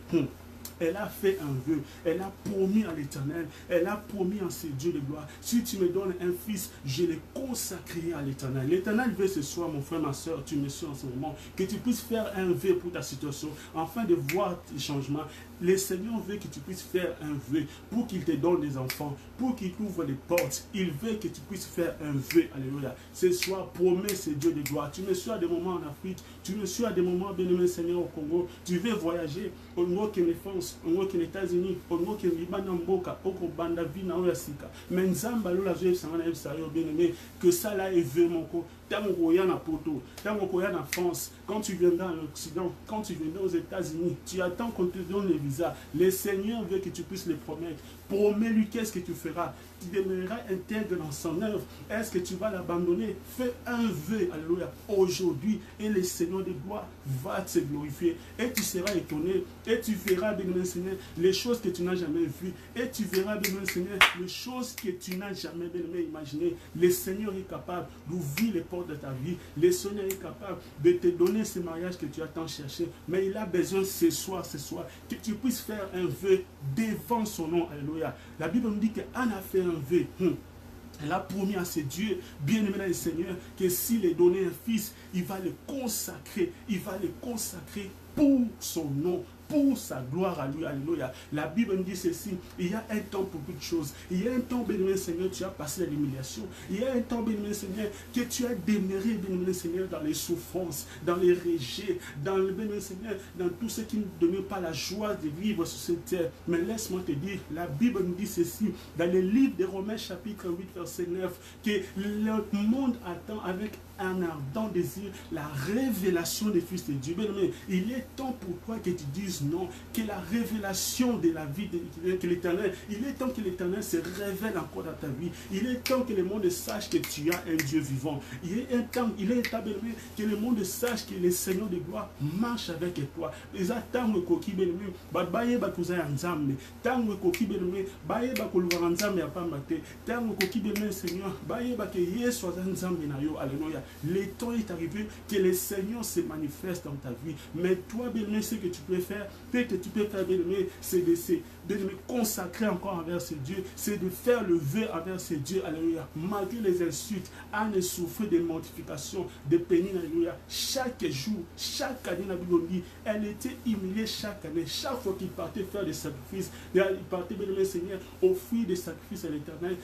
Elle a fait un vœu. Elle a promis à l'Éternel. Elle a promis à ce Dieu de gloire. Si tu me donnes un fils, je le consacrerai à l'Éternel. L'Éternel veut ce soir, mon frère, ma soeur, tu me suis en ce moment, que tu puisses faire un vœu pour ta situation, afin de voir tes changements. Le Seigneur veut que tu puisses faire un vœu pour qu'il te donne des enfants, pour qu'il t'ouvre les portes. Il veut que tu puisses faire un vœu. Alléluia. Ce soir, promets ce Dieu de gloire. Tu me suis à des moments en Afrique, tu me suis à des moments, bien-aimé Seigneur, au Congo. Tu veux voyager au niveau qui est France, au niveau qui est États-Unis, au niveau qui est Liban, Mboka, au Banda, Vina, Oyasika. Mais Nzamba, là, bien-aimé, que ça là est vœu, mon corps. Tant qu'on y a en Porto, tant qu'on y a en France, quand tu viendras en Occident, quand tu viendras aux États-Unis, tu attends qu'on te donne les Isaac. Le Seigneur veut que tu puisses le promettre. Promets-lui qu'est-ce que tu feras. Tu demeureras intègre dans son œuvre. Est-ce que tu vas l'abandonner? Fais un vœu, alléluia, aujourd'hui, et le Seigneur de gloire va te glorifier. Et tu seras étonné, et tu verras, bien-aimé Seigneur, les choses que tu n'as jamais vues. Et tu verras, bien-aimé Seigneur, les choses que tu n'as jamais, bien-aimé, imaginées. Le Seigneur est capable d'ouvrir les portes de ta vie. Le Seigneur est capable de te donner ce mariage que tu as tant cherché. Mais il a besoin ce soir, que tu puisses faire un vœu devant son nom, alléluia. La Bible nous dit qu'Anne a fait un vœu. Elle a promis à ses dieux, bien-aimé dans le Seigneur, que s'il est donné un fils, il va le consacrer. Il va le consacrer pour son nom, pour sa gloire à lui, alléluia. La Bible me dit ceci, il y a un temps pour toutes choses. Il y a un temps, bien-aimé Seigneur, tu as passé l'humiliation. Il y a un temps, bien-aimé Seigneur, que tu as demeuré, bien-aimé Seigneur, dans les souffrances, dans les rejets, dans le bien-aimé Seigneur, dans tout ce qui ne donne pas la joie de vivre sur cette terre. Mais laisse-moi te dire, la Bible me dit ceci, dans le livre de Romains chapitre 8, verset 9, que le monde attend avec un ardent désir la révélation des fils de Dieu. Bien-aimé, il est temps pour toi que tu dises non, que la révélation de la vie de l'Éternel, il est temps que l'Éternel se révèle encore dans ta vie. Il est temps que le monde sache que tu as un Dieu vivant. Il est temps, bien-aimé, que le monde sache que le Seigneur de gloire marche avec toi. Les attentes coquilles, bien-aimé, baye bakouza nzambe, tango coquille, bien-aimé, baye bakoluwa nzambe ya pambate, tango coquille, bien-aimé, Seigneur, baye bake yesu nzambe na yo, alléluia. Le temps est arrivé que le Seigneur se manifeste dans ta vie. Mais toi, bien-aimé, ce que tu peux faire, bien-aimé, c'est de me consacrer encore envers ce Dieu, c'est de faire le vœu envers ce Dieu, alléluia. Malgré les insultes, Anne souffrait de mortification, de pénible, alléluia. Chaque jour, chaque année, la Bible dit, elle était humiliée chaque année. Chaque fois qu'il partait faire des sacrifices, il partait, bien-aimé Seigneur, offrir des sacrifices à l'Éternel.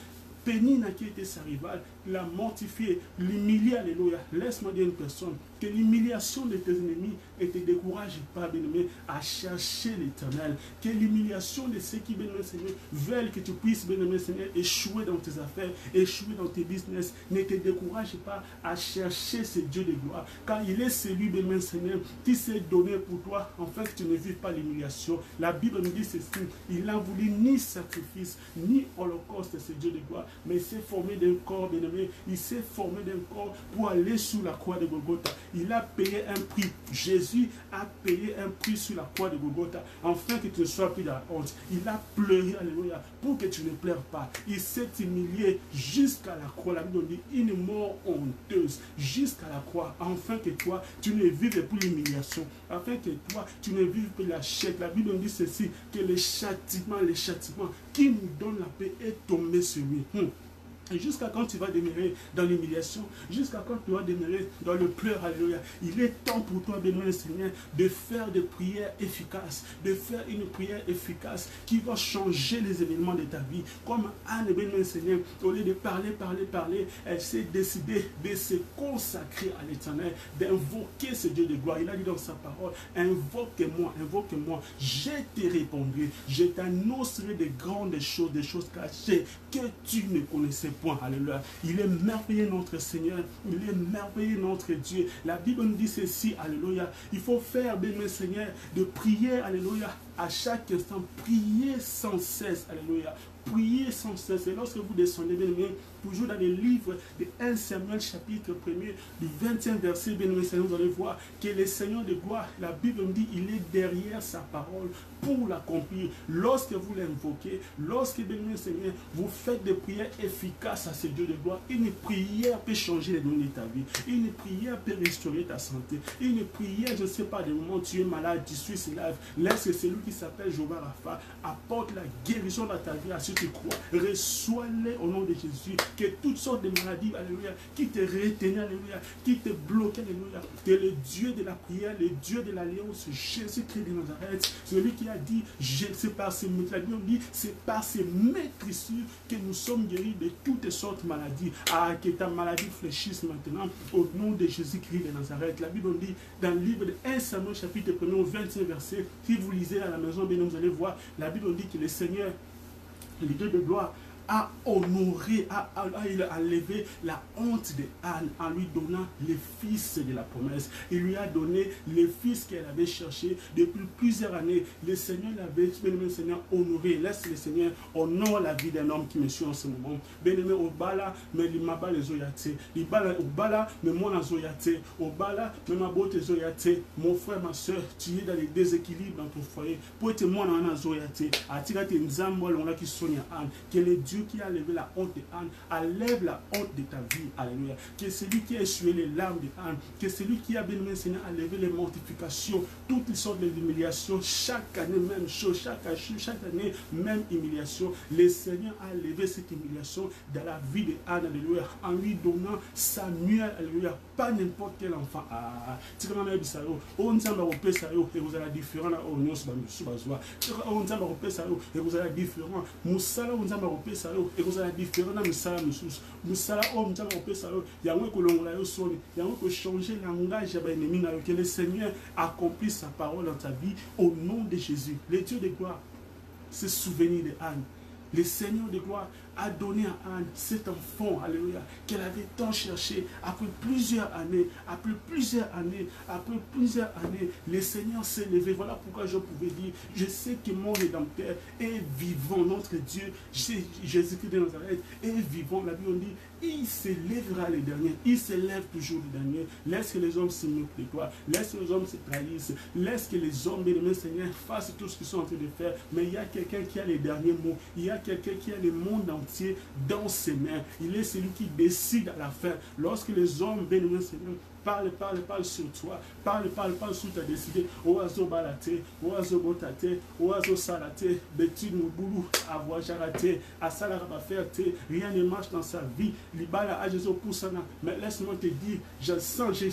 Pénina qui était sa rivale, l'a mortifié, l'humilié, alléluia. Laisse-moi dire une personne, que l'humiliation de tes ennemis ne te décourage pas, bien-aimé, à chercher l'Éternel. Que l'humiliation de ceux qui, bien-aimé Seigneur, veulent que tu puisses, bien-aimé Seigneur, échouer dans tes affaires, échouer dans tes business, ne te décourage pas à chercher ce Dieu de gloire. Car il est celui, bien-aimé Seigneur, qui s'est donné pour toi, afin que tu ne vives pas l'humiliation. La Bible nous dit ceci, il n'a voulu ni sacrifice, ni holocauste, ce Dieu de gloire, mais il s'est formé d'un corps, bien-aimé, il s'est formé d'un corps pour aller sous la croix de Golgotha. Il a payé un prix. Jésus a payé un prix sur la croix de Golgotha, afin que tu ne sois plus dans la honte. Il a pleuré, alléluia, pour que tu ne pleures pas. Il s'est humilié jusqu'à la croix. La Bible dit une mort honteuse jusqu'à la croix, afin que toi, tu ne vives plus l'humiliation, afin que toi, tu ne vives plus la chèque. La Bible dit ceci, que le châtiment qui nous donne la paix est tombé sur lui. Et jusqu'à quand tu vas demeurer dans l'humiliation, jusqu'à quand tu vas demeurer dans le pleur, alléluia. Il est temps pour toi, bien-aimé Seigneur, de faire des prières efficaces, de faire une prière efficace qui va changer les événements de ta vie. Comme Anne, bien-aimé Seigneur, au lieu de parler, elle s'est décidée de se consacrer à l'Éternel, d'invoquer ce Dieu de gloire. Il a dit dans sa parole, invoque-moi, je te répondrai, je t'annoncerai de grandes choses, des choses cachées que tu ne connaissais pas. Alléluia. Il est merveilleux notre Seigneur, il est merveilleux notre Dieu. La Bible nous dit ceci, alléluia. Il faut faire, bien Seigneur, de prier, alléluia, à chaque instant, prier sans cesse, alléluia. Priez sans cesse. Et lorsque vous descendez, bien aimé, toujours dans les livres de 1 Samuel chapitre 1er, du 20e verset, bien aimé Seigneur, vous allez voir que le Seigneur de gloire, la Bible me dit, il est derrière sa parole pour l'accomplir. Lorsque vous l'invoquez, lorsque, bien aimé Seigneur, vous faites des prières efficaces à ce Dieu de gloire, une prière peut changer les données de ta vie. Une prière peut restaurer ta santé. Une prière, je ne sais pas, des moments où tu es malade, tu suis cela, laisse que celui qui s'appelle Jéhovah Rapha apporte la guérison dans ta vie à ceux qui croient. Reçois-les au nom de Jésus. Que toutes sortes de maladies, alléluia, qui te retenaient, alléluia, qui te bloquaient, alléluia, que le Dieu de la prière, le Dieu de l'alliance, Jésus-Christ de Nazareth, celui qui a dit, c'est par ses maîtrissures que nous sommes guéris de toutes sortes de maladies. Ah, que ta maladie fléchisse maintenant au nom de Jésus-Christ de Nazareth. La Bible dit dans le livre de 1 Samuel chapitre 1 au 25 verset, si vous lisez à la maison, bien vous allez voir, la Bible dit que le Seigneur, le Dieu de gloire, a honoré, il a enlevé la honte de Anne en lui donnant les fils de la promesse. Il lui a donné les fils qu'elle avait cherchés depuis plusieurs années. Le Seigneur l'avait, bien-aimé Seigneur, honoré. Laisse le Seigneur honore la vie d'un homme qui me suit en ce moment. Bien-aimé, au bala, mais l'imaba les oyate. Au bala, mais moi la zoyate. Au bala, mais ma beauté zoyate. Mon frère, ma soeur, tu es dans les déséquilibres dans ton foyer. Pour être moi dans la zoyate. Atirate nzambo l'on a qui soigne Anne. Que le Dieu qui a levé la honte de Anne, enlève la honte de ta vie. Alléluia. Que celui qui a essuyé les larmes de Anne, que celui qui a bien-aimé Seigneur a levé les mortifications, toutes les sortes d'humiliations, chaque année même chose, chaque année même humiliation. Le Seigneur a levé cette humiliation dans la vie de Anne, alléluia, en lui donnant Samuel, alléluia, pas n'importe quel enfant. Tu vas me dire, on ne sait pas et vous allez différent, on ne sait pas, on ne sait pas et vous allez différent, Moussala, on ne sait pas et vous allez différent, Moussala, Moussala, on ne sait pas, il y a un que l'on a sonné, il y a un que changer le langage, que le Seigneur accomplisse sa parole dans ta vie au nom de Jésus. Le Dieu de gloire se souvenir de Anne. Le Seigneur de gloire a donné à Anne cet enfant, alléluia, qu'elle avait tant cherché. Après plusieurs années, le Seigneur s'est levé. Voilà pourquoi je pouvais dire, je sais que mon Rédempteur est vivant. Notre Dieu, Jésus-Christ de Nazareth, est vivant. La Bible dit, il se lèvera le dernier. Il se lève toujours le dernier. Laisse que les hommes se moquent de toi. Laisse que les hommes se trahissent. Laisse que les hommes, bien-aimés Seigneur, fassent tout ce qu'ils sont en train de faire. Mais il y a quelqu'un qui a les derniers mots. Il y a quelqu'un qui a le monde entier dans ses mains. Il est celui qui décide à la fin. Lorsque les hommes, bien-aimés Seigneur, parle sur toi. Parle sur ta décision. Oazo balate, oazo botate, oazo salate, betu mouboulou, avoir jarate, asala rabaferte, rien ne marche dans sa vie. Libala ajezo poussana. Mais laisse-moi te dire, je sens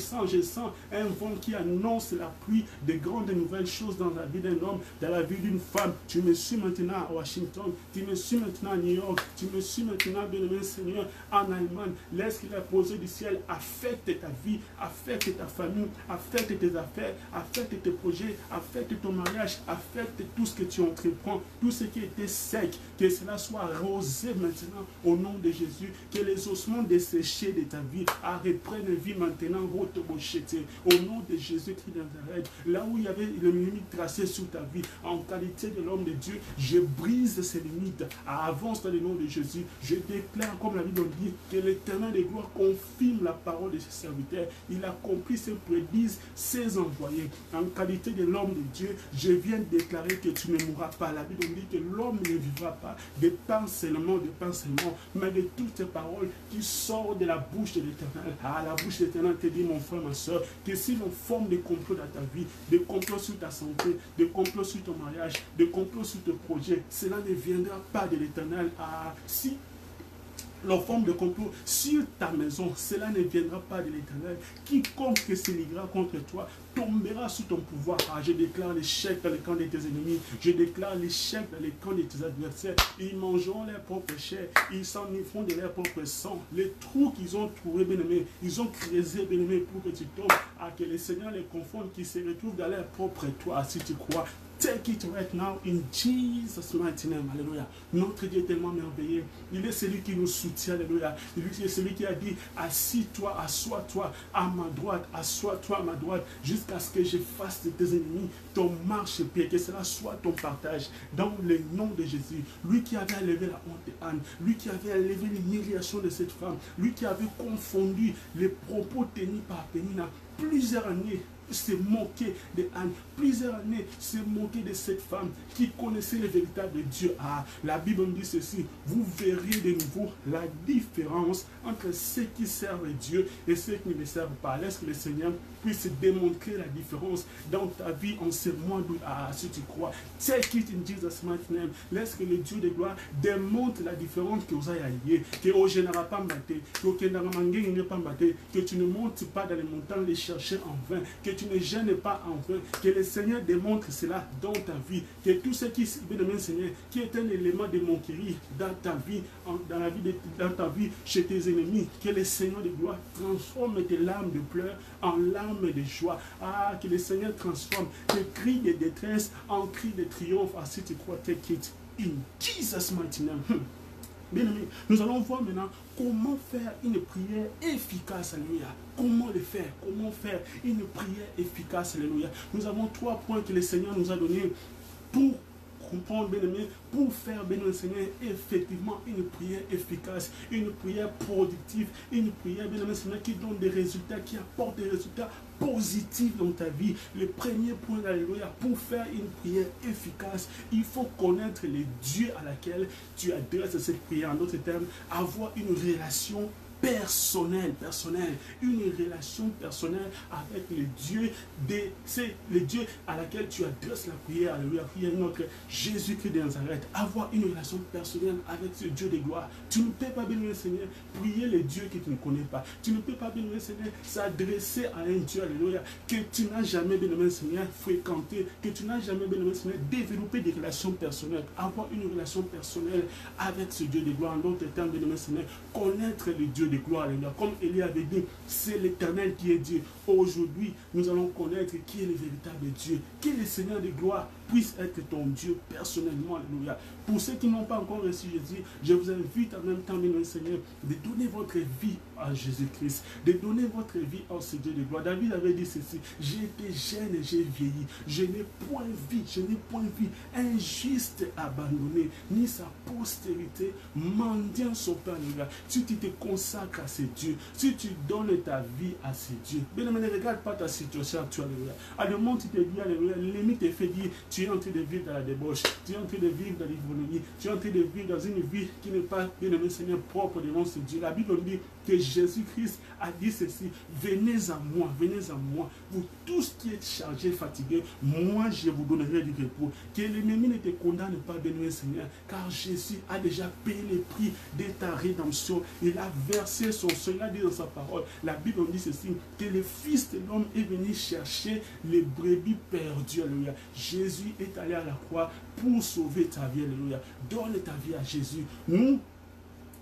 un vent qui annonce la pluie de grandes nouvelles choses dans la vie d'un homme, dans la vie d'une femme. Tu me suis maintenant à Washington, tu me suis maintenant à New York, tu me suis maintenant, bien-aimé Seigneur, en Allemagne. Laisse qu'il a posé du ciel affecte ta vie, affecte ta famille, affecte tes affaires, affecte tes projets, affecte ton mariage, affecte tout ce que tu entreprends, tout ce qui était sec, que cela soit arrosé maintenant au nom de Jésus, que les ossements desséchés de ta vie reprennent vie maintenant, au nom de Jésus-Christ de Nazareth. Là où il y avait les limites tracées sur ta vie, en qualité de l'homme de Dieu, je brise ces limites, avance dans le nom de Jésus. Je déclare, comme la Bible dit, que l'Éternel de gloire confirme la parole de ses serviteurs. Il accomplit ses prédises, ses envoyés. En qualité de l'homme de Dieu, je viens déclarer que tu ne mourras pas. La Bible dit que l'homme ne vivra pas de pain seulement, mais de toutes ces paroles qui sortent de la bouche de l'Éternel. La bouche de l'Éternel te dit, mon frère, ma soeur, que si l'on forme des complots dans ta vie, des complots sur ta santé, des complots sur ton mariage, des complots sur tes projets, cela ne viendra pas de l'Éternel. Si leur forme de complot sur ta maison, cela ne viendra pas de l'Éternel. Quiconque se liguera contre toi tombera sous ton pouvoir. Je déclare l'échec dans le camp de tes ennemis. Je déclare l'échec dans le camp de tes adversaires. Ils mangeront leur propre chair. Ils s'enivleront de leur propre sang. Les trous qu'ils ont trouvés, bien-aimés, ils ont creusé, bien-aimés, pour que tu tombes. Que le Seigneur les confonde, qu'ils se retrouvent dans leur propre toit, si tu crois. Take it right now in Jesus' mighty name. Alléluia. Notre Dieu est tellement merveilleux. Il est celui qui nous soutient. Alléluia. Il est celui qui a dit, assis-toi, assois-toi à ma droite, assois-toi à ma droite, jusqu'à ce que je fasse de tes ennemis ton marchepied, que cela soit ton partage dans le nom de Jésus. Lui qui avait enlevé la honte d'Anne, lui qui avait enlevé l'humiliation de cette femme, lui qui avait confondu les propos tenus par Pénina plusieurs années, se moquer de Anne, plusieurs années se moquer de cette femme qui connaissait le véritable Dieu. La Bible me dit ceci, vous verrez de nouveau la différence entre ceux qui servent Dieu et ceux qui ne le servent pas. Laisse que le Seigneur puisse démontrer la différence dans ta vie en ce mois d'août. Si tu crois, take it in Jesus' mighty name. Laisse que le Dieu de gloire démontre la différence que vous avez allié, que au général pas battu, que tu ne montes pas dans les montagnes les chercher en vain, que tu ne gênes pas en vain, que le Seigneur démontre cela dans ta vie, que tout ce qui Seigneur, qui est un élément de moquerie dans ta vie, dans ta vie chez tes ennemis, que le Seigneur de gloire transforme tes larmes de pleurs en larmes de joie. Que le Seigneur transforme tes cris de détresse en cris de triomphe. Si tu crois, take it in Jesus' mighty name. Bien aimé, nous allons voir maintenant comment faire une prière efficace, alléluia. Comment le faire? Comment faire une prière efficace, alléluia. Nous avons 3 points que le Seigneur nous a donnés pour comprendre, bien aimé, pour faire, bien aimé Seigneur, effectivement une prière efficace, une prière productive, une prière, bien aimé Seigneur, qui donne des résultats, qui apporte des résultats positifs dans ta vie. Le premier point, alléluia, pour faire une prière efficace, il faut connaître le Dieu à laquelle tu adresses cette prière. En d'autres termes, avoir une relation personnelle, une relation personnelle avec le Dieu, c'est le Dieu à laquelle tu adresses la prière, alléluia, prière notre Jésus-Christ de Nazareth, avoir une relation personnelle avec ce Dieu de gloire. Tu ne peux pas, bénir le Seigneur, prier le Dieu que tu ne connais pas. Tu ne peux pas, bénir le Seigneur, s'adresser à un Dieu, alléluia, que tu n'as jamais, bénir le Seigneur, fréquenté, que tu n'as jamais, bénir le Seigneur, développé des relations personnelles, avoir une relation personnelle avec ce Dieu de gloire. En d'autres termes, bénir le Seigneur, connaître le Dieu de gloire, alléluia. Comme Élie avait dit, c'est l'Éternel qui est Dieu. Aujourd'hui, nous allons connaître qui est le véritable Dieu, qui est le Seigneur de gloire, puisse être ton Dieu personnellement, alléluia. Pour ceux qui n'ont pas encore reçu Jésus, je vous invite en même temps, bien Seigneur, de donner votre vie à Jésus-Christ, de donner votre vie à ce Dieu de gloire. David avait dit ceci: j'ai été jeune et j'ai vieilli, je n'ai point vu un juste abandonné, ni sa postérité mendiant son pain, alléluia. Si tu te consacres à ce Dieu, si tu donnes ta vie à ce Dieu, bien ne regarde pas ta situation actuelle, alléluia. À le moment où tu te dis, alléluia, l'ennemi te fait dire, tu es en train de vivre dans la débauche, tu es en train de vivre dans l'ivronie, tu es en train de vivre dans une vie qui n'est pas, bien aimé Seigneur, propre devant ce Dieu. La Bible dit que Jésus-Christ a dit ceci: venez à moi, vous tous qui êtes chargés, fatigués, moi je vous donnerai du repos. Que l'ennemi ne te condamne pas, bien aimé Seigneur, car Jésus a déjà payé le prix de ta rédemption. Il a versé son sang, il a dit dans sa parole. La Bible dit ceci, que le Fils de l'homme est venu chercher les brebis perdues, alléluia. Jésus est allé à la croix pour sauver ta vie, alléluia. Donne ta vie à Jésus.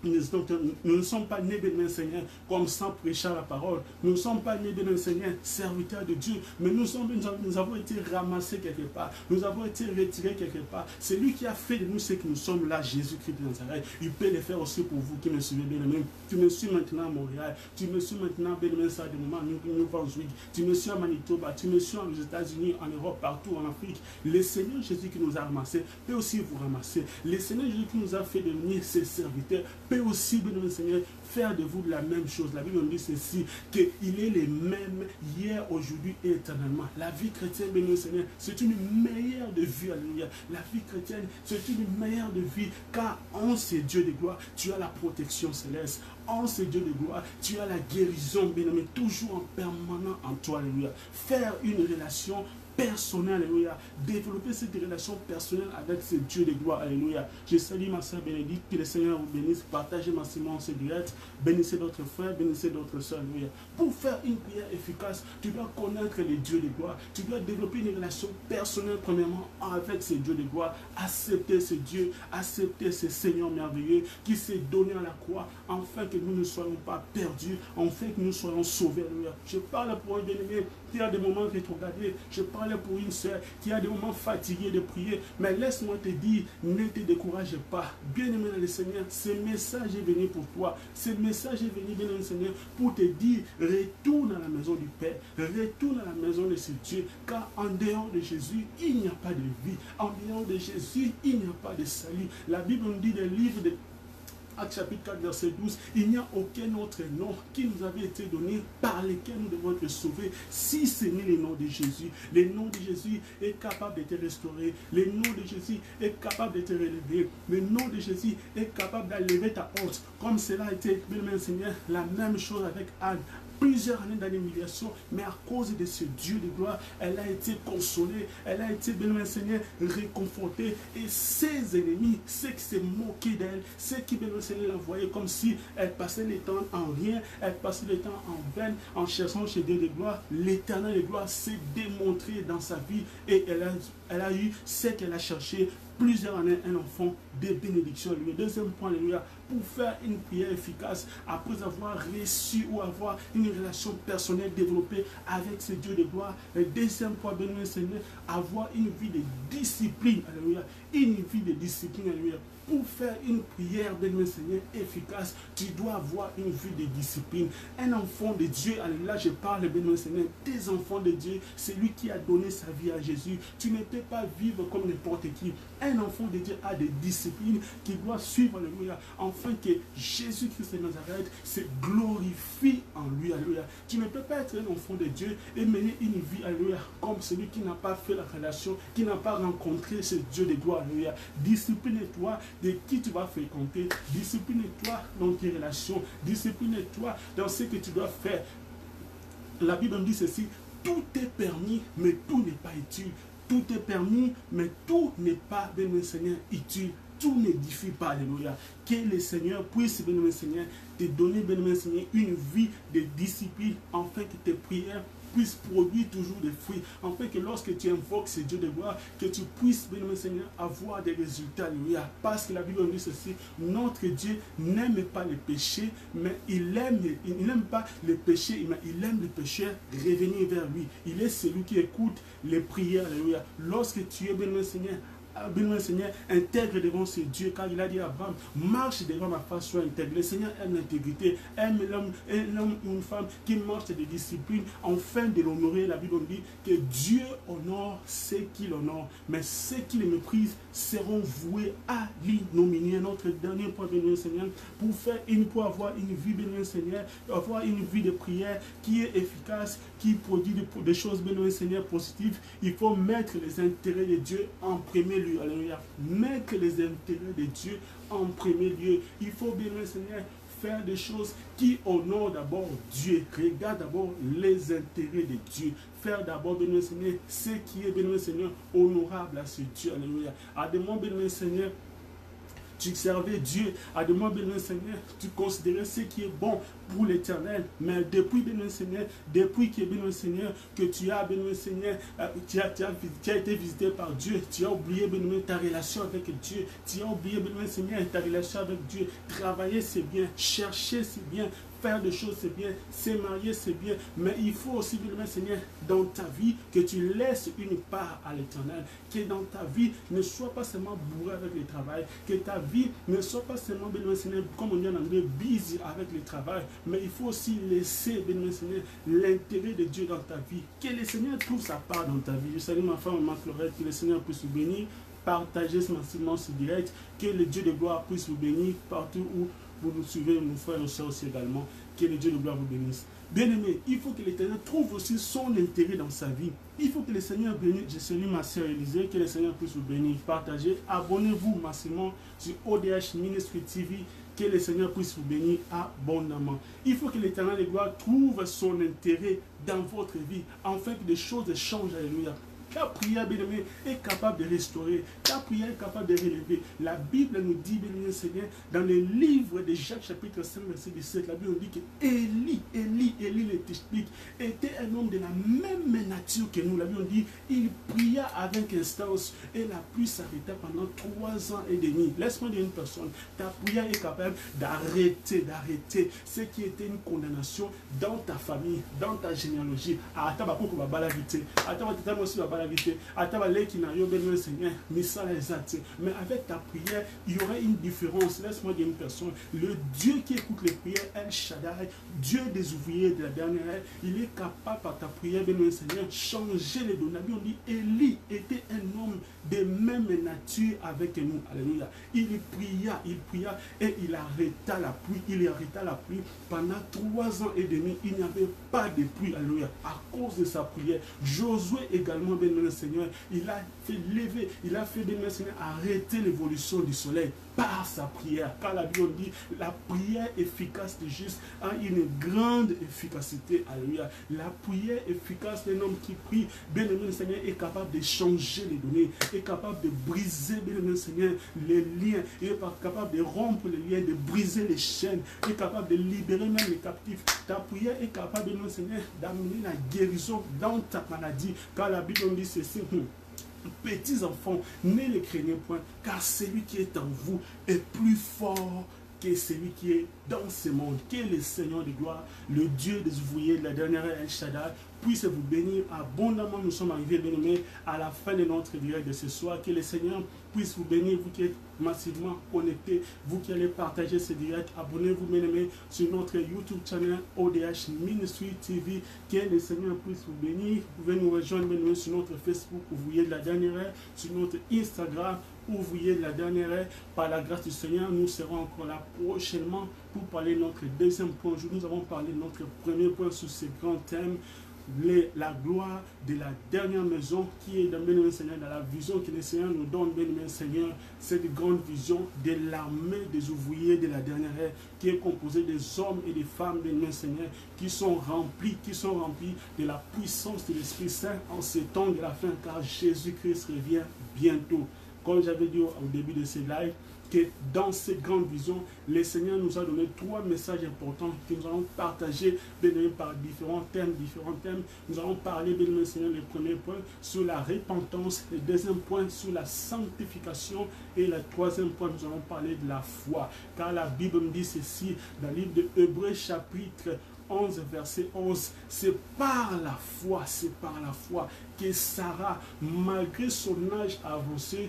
Nous ne sommes pas nés bénis, Seigneur, comme sans prêcher la parole. Nous ne sommes pas nés bénis, Seigneur, serviteurs de Dieu. Mais nous avons été ramassés quelque part. Nous avons été retirés quelque part. C'est lui qui a fait de nous ce que nous sommes là, Jésus-Christ de Nazareth. Il peut le faire aussi pour vous qui me suivez, bien aimé. Tu me suis maintenant à Montréal. Tu me suis maintenant, bien aimé, ça, de moment, New-Brunswick. Tu me suis à Manitoba. Tu me suis aux États-Unis, en Europe, partout en Afrique. Le Seigneur Jésus qui nous a ramassés peut aussi vous ramasser. Le Seigneur Jésus qui nous a fait devenir ses serviteurs peut aussi, bien aimé Seigneur, faire de vous la même chose. La Bible nous dit ceci, qu'il est le même hier, aujourd'hui et éternellement. La vie chrétienne, bien aimé Seigneur, c'est une meilleure de vie, alléluia. La vie chrétienne, c'est une meilleure de vie, car en ce Dieu de gloire, tu as la protection céleste. En ce Dieu de gloire, tu as la guérison, bien aimé, toujours en permanent en toi, alléluia. Faire une relation personnel, alléluia. Développer cette relation personnelle avec ce Dieu de gloire, alléluia. Je salue ma soeur Bénédicte, que le Seigneur vous bénisse. Partagez massivement ce direct. Bénissez d'autres frères, bénissez d'autres soeurs, alléluia. Pour faire une prière efficace, tu dois connaître les dieux de gloire. Tu dois développer une relation personnelle, premièrement, avec ce Dieu de gloire. Accepter ce Dieu, accepter ce Seigneur merveilleux qui s'est donné à la croix, afin que nous ne soyons pas perdus, afin que nous soyons sauvés, alléluia. Je parle pour un bien-aimé qui a des moments rétrogradés. Je parle pour une soeur qui a des moments fatigués de prier. Mais laisse-moi te dire, ne te décourage pas. Bien-aimé dans le Seigneur, ce message est venu pour toi. Ce message est venu, bien-aimé Seigneur, pour te dire, retourne à la maison du Père. Retourne à la maison de ce Dieu. Car en dehors de Jésus, il n'y a pas de vie. En dehors de Jésus, il n'y a pas de salut. La Bible nous dit dans le livre de Actes chapitre 4, verset 12, il n'y a aucun autre nom qui nous avait été donné par lequel nous devons être sauvés, si ce n'est le nom de Jésus. Le nom de Jésus est capable de te restaurer. Le nom de Jésus est capable de te relever. Le nom de Jésus est capable d'enlever ta honte. Comme cela a été, bien Seigneur, la même chose avec Anne. Plusieurs années d'humiliation, mais à cause de ce Dieu de gloire, elle a été consolée, elle a été, bien Seigneur, réconfortée. Et ses ennemis, ceux qui se moquaient d'elle, ceux qui, bien Seigneur, la voyaient comme si elle passait le temps en rien, elle passait le temps en vain, en cherchant chez Dieu de gloire. L'Éternel de gloire s'est démontré dans sa vie et elle a eu ce qu'elle a cherché. Plusieurs années, un enfant de bénédiction. Le deuxième point, alléluia, pour faire une prière efficace, après avoir reçu ou avoir une relation personnelle développée avec ce Dieu de gloire, le deuxième point, béni Seigneur, avoir une vie de discipline, alléluia, une vie de discipline, alléluia. Pour faire une prière, bien-aimé Seigneur, efficace, tu dois avoir une vie de discipline. Un enfant de Dieu, là je parle, bien-aimé Seigneur, des enfants de Dieu, c'est lui qui a donné sa vie à Jésus. Tu ne peux pas vivre comme n'importe qui. Un enfant de Dieu a des disciplines qui doit suivre, alléluia, afin que Jésus-Christ de Nazareth se glorifie en lui, alléluia. Tu ne peux pas être un enfant de Dieu et mener une vie, alléluia, comme celui qui n'a pas fait la relation, qui n'a pas rencontré ce Dieu de gloire, alléluia. Discipline-toi de qui tu vas fréquenter, discipline-toi dans tes relations, discipline-toi dans ce que tu dois faire. La Bible dit ceci: tout est permis, mais tout n'est pas utile. Tout est permis, mais tout n'est pas, bien-aimé Seigneur, utile. Tout n'édifie pas, alléluia. Que le Seigneur puisse, bien-aimé Seigneur, te donner, bien-aimé Seigneur, une vie de discipline, afin que tes prières puissent produire toujours des fruits, afin que lorsque tu invoques ce Dieu de gloire, que tu puisses, bien-aimé Seigneur, avoir des résultats, alléluia. Parce que la Bible dit ceci: notre Dieu n'aime pas les péchés, mais il n'aime pas les péchés, mais il aime les pécheurs revenir vers lui. Il est celui qui écoute les prières, alléluia. Lorsque tu es, bien-aimé Seigneur, bien-aimé Seigneur, intègre devant ce Dieu, car il a dit à Abraham: marche devant ma face, sois intègre. Le Seigneur aime l'intégrité, aime l'homme, une femme qui marche de discipline, afin de l'honorer. La Bible dit que Dieu honore ceux qui l'honorent, mais ceux qui le méprisent seront voués à l'ignominie. Notre dernier point, bien-aimé Seigneur, pour avoir une vie, bien-aimé Seigneur, avoir une vie de prière qui est efficace, qui produit des choses, bien-aimé Seigneur, positives, il faut mettre les intérêts de Dieu en premier lieu. Alléluia. Mettre les intérêts de Dieu en premier lieu. Il faut, bien, Seigneur, faire des choses qui honorent d'abord Dieu. Regarde d'abord les intérêts de Dieu. Faire d'abord, bien, Seigneur, ce qui est, bien, Seigneur, honorable à ce Dieu. Alléluia. À demain, bien, Seigneur, tu servais Dieu. À demain, bien, Seigneur, tu considérais ce qui est bon pour l'éternel. Mais depuis, bien, Seigneur, depuis que, bien, Seigneur, que tu as, bien, Seigneur, tu as été visité par Dieu, tu as oublié, bien, ta relation avec Dieu. Tu as oublié, bien, Seigneur, ta relation avec Dieu. Travailler, c'est bien. Chercher, c'est bien. Faire des choses, c'est bien. Se marier, c'est bien. Mais il faut aussi, bien, Seigneur, dans ta vie, que tu laisses une part à l'éternel. Que dans ta vie, ne sois pas seulement bourré avec le travail. Que ta vie ne soit pas seulement, bien, Seigneur, comme on dit en anglais, busy avec le travail. Mais il faut aussi laisser, bien, Seigneur, l'intérêt de Dieu dans ta vie. Que le Seigneur trouve sa part dans ta vie. Je salue ma femme, ma Florette. Que le Seigneur puisse vous bénir. Partagez massivement ce direct. Que le Dieu de gloire puisse vous bénir partout où vous nous suivez, nos frères et nos soeurs aussi également. Que le Dieu de gloire vous bénisse. Bien-aimé, il faut que l'Éternel trouve aussi son intérêt dans sa vie. Il faut que le Seigneur bénisse. Je salue ma sœur Élisée, que le Seigneur puisse vous bénir. Partagez, abonnez-vous massivement sur ODH Ministry TV. Que le Seigneur puisse vous bénir abondamment. Il faut que l'Éternel de gloire trouve son intérêt dans votre vie, afin que des choses changent. Alléluia. Ta prière, bien-aimé, est capable de restaurer. Ta prière est capable de relever. La Bible nous dit, bien-aimé Seigneur, dans le livre de Jacques, chapitre 5, verset 17, la Bible nous dit que Élie le t'explique, était un homme de la même nature que nous. La Bible nous dit, il pria avec instance et la pluie s'arrêta pendant 3 ans et demi. Laisse-moi dire une personne, ta prière est capable d'arrêter ce qui était une condamnation dans ta famille, dans ta généalogie. Mais avec ta prière, il y aurait une différence. Laisse-moi dire une personne. Le Dieu qui écoute les prières, El Shaddai, Dieu des ouvriers de la dernière ère, il est capable par ta prière, bien Seigneur, changer les données. On dit Élie était un homme de même nature avec nous. Alléluia. Il pria et il arrêta la pluie. Il arrêta la pluie pendant 3 ans et demi. Il n'y avait pas de pluie. Alléluia. À cause de sa prière. Josué également, bien Seigneur, il a fait lever, il a fait, bien Seigneur, arrêter l'évolution du soleil par sa prière. Car la Bible dit, la prière efficace de juste a une grande efficacité. Alléluia. La prière efficace d'un homme qui prie, bien aimé Seigneur, est capable de changer les données, est capable de briser, bien aimé Seigneur, les liens, il est capable de rompre les liens, de briser les chaînes, est capable de libérer même les captifs. Ta prière est capable, bien aimé Seigneur, d'amener la guérison dans ta maladie. Car la Bible dit ceci. Petits enfants, ne les craignez point, car celui qui est en vous est plus fort qui est celui qui est dans ce monde, qui est le Seigneur de gloire, le Dieu des ouvriers de la dernière El Shaddai, puisse vous bénir abondamment. Nous sommes arrivés, bien-aimés, à la fin de notre direct de ce soir. Que le Seigneur puisse vous bénir, vous qui êtes massivement connectés, vous qui allez partager ce direct. Abonnez-vous, bien-aimés, sur notre YouTube channel ODH Ministry TV. Que le Seigneur puisse vous bénir. Vous pouvez nous rejoindre, bien-aimés, sur notre Facebook, ouvrier de la dernière heure, sur notre Instagram, ouvrier de la dernière heure. Par la grâce du Seigneur, nous serons encore là prochainement pour parler de notre deuxième point. Aujourd'hui, nous avons parlé de notre premier point sur ce grand thème. La gloire de la dernière maison qui est dans le Seigneur, dans la vision que le Seigneur nous donne, bien-aimé Seigneur, cette grande vision de l'armée des ouvriers de la dernière ère qui est composée des hommes et des femmes, bien-aimé Seigneur, qui sont remplis de la puissance de l'Esprit Saint en ces temps de la fin, car Jésus-Christ revient bientôt. Comme j'avais dit au début de ce live, que dans cette grande vision, le Seigneur nous a donné 3 messages importants que nous allons partager, bien aimé, par différents thèmes. Nous allons parler, bien aimé Seigneur, le premier point sur la repentance, le deuxième point sur la sanctification et le troisième point, nous allons parler de la foi. Car la Bible me dit ceci dans le livre de Hébreux chapitre 11, verset 11, c'est par la foi que Sarah, malgré son âge avancé,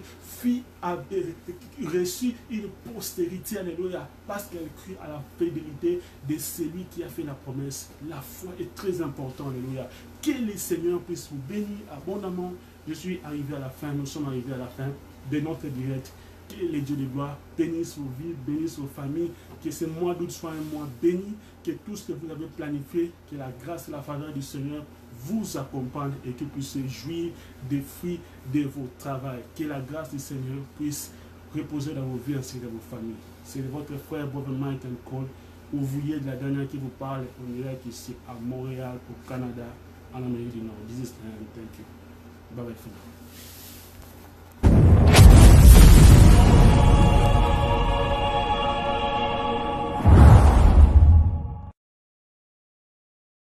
reçut une postérité, alléluia, parce qu'elle crut à la fidélité de celui qui a fait la promesse. La foi est très importante, alléluia. Que le Seigneur puisse vous bénir abondamment. Je suis arrivé à la fin, nous sommes arrivés à la fin de notre direct. Que les dieux de gloire bénissent vos vies, bénissent vos familles, que ce mois d'août soit un mois béni, que tout ce que vous avez planifié, que la grâce et la faveur du Seigneur vous accompagne et que vous puissiez jouir des fruits de vos travaux. Que la grâce du Seigneur puisse reposer dans vos vies ainsi que dans vos familles. C'est votre frère Brother Michael Cole, ouvrier de la dernière qui vous parle en direct ici à Montréal, au Canada, en Amérique du Nord. This is the end. Thank you. Bye bye for now.